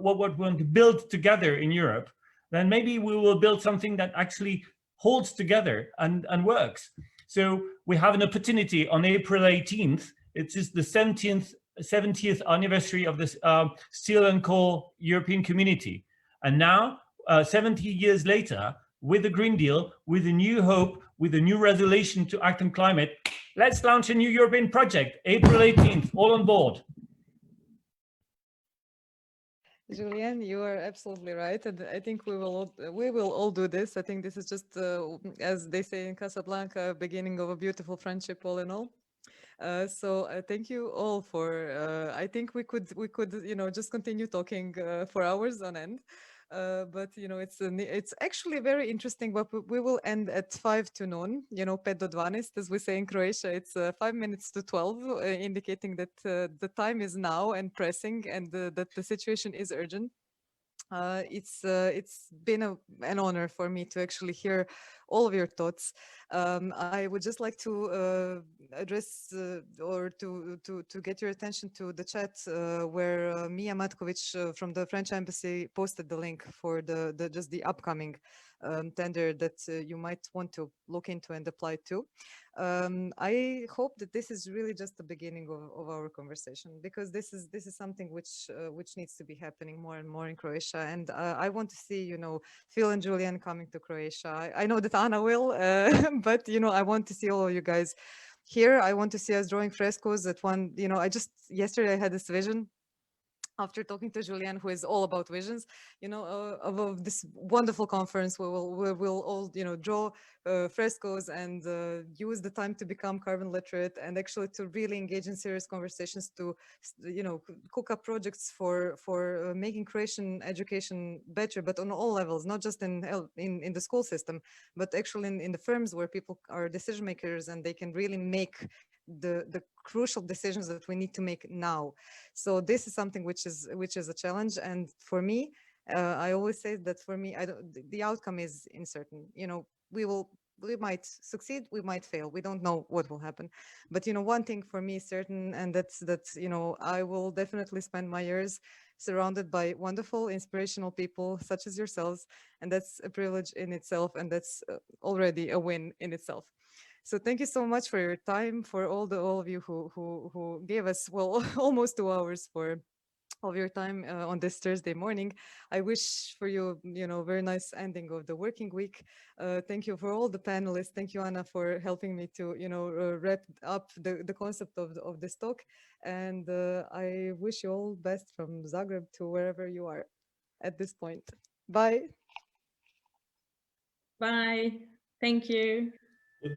we want to build together in Europe, then maybe we will build something that actually holds together and works. So we have an opportunity on April 18th. It is the 70th anniversary of this Steel and Coal European Community. And now, 70 years later, with the Green Deal, with a new hope, with a new resolution to act on climate, let's launch a new European project, April 18th, all on board. Julien, you are absolutely right, and I think we will all do this. I think this is just, as they say in Casablanca, beginning of a beautiful friendship, all in all. So thank you all for. I think we could just continue talking for hours on end. But it's actually very interesting. But we will end at 5 to noon. 5 do 12, as we say in Croatia. It's 5 minutes to 12, indicating that the time is now and pressing, and that the situation is urgent. It's been an honor for me to actually hear all of your thoughts. I would just like to address or to get your attention to the chat where Mia Matkovic from the French Embassy posted the link for the upcoming tender that you might want to look into and apply to. I hope that this is really just the beginning of our conversation, because this is something which needs to be happening more and more in Croatia. And I want to see, Phil and Julien coming to Croatia. I know that Anna will, but I want to see all of you guys here. I want to see us drawing frescoes at one. Yesterday I had this vision, after talking to Julien, who is all about visions, of this wonderful conference. We will all, draw frescoes and use the time to become carbon literate, and actually to really engage in serious conversations to, cook up projects for making Croatian education better, but on all levels, not just in the school system, but actually in the firms where people are decision makers and they can really make the crucial decisions that we need to make now. So this is something which is a challenge, and for me, I always say that for me, the outcome is uncertain. We might succeed, we might fail. We don't know what will happen. But one thing for me is certain, and that's I will definitely spend my years surrounded by wonderful, inspirational people such as yourselves, and that's a privilege in itself, and that's already a win in itself. So thank you so much for your time, for all of you who gave us, well, almost 2 hours for of your time on this Thursday morning. I wish for you, very nice ending of the working week. Thank you for all the panelists. Thank you, Anna, for helping me to, wrap up the concept of this talk. And I wish you all best from Zagreb to wherever you are at this point. Bye. Bye. Thank you.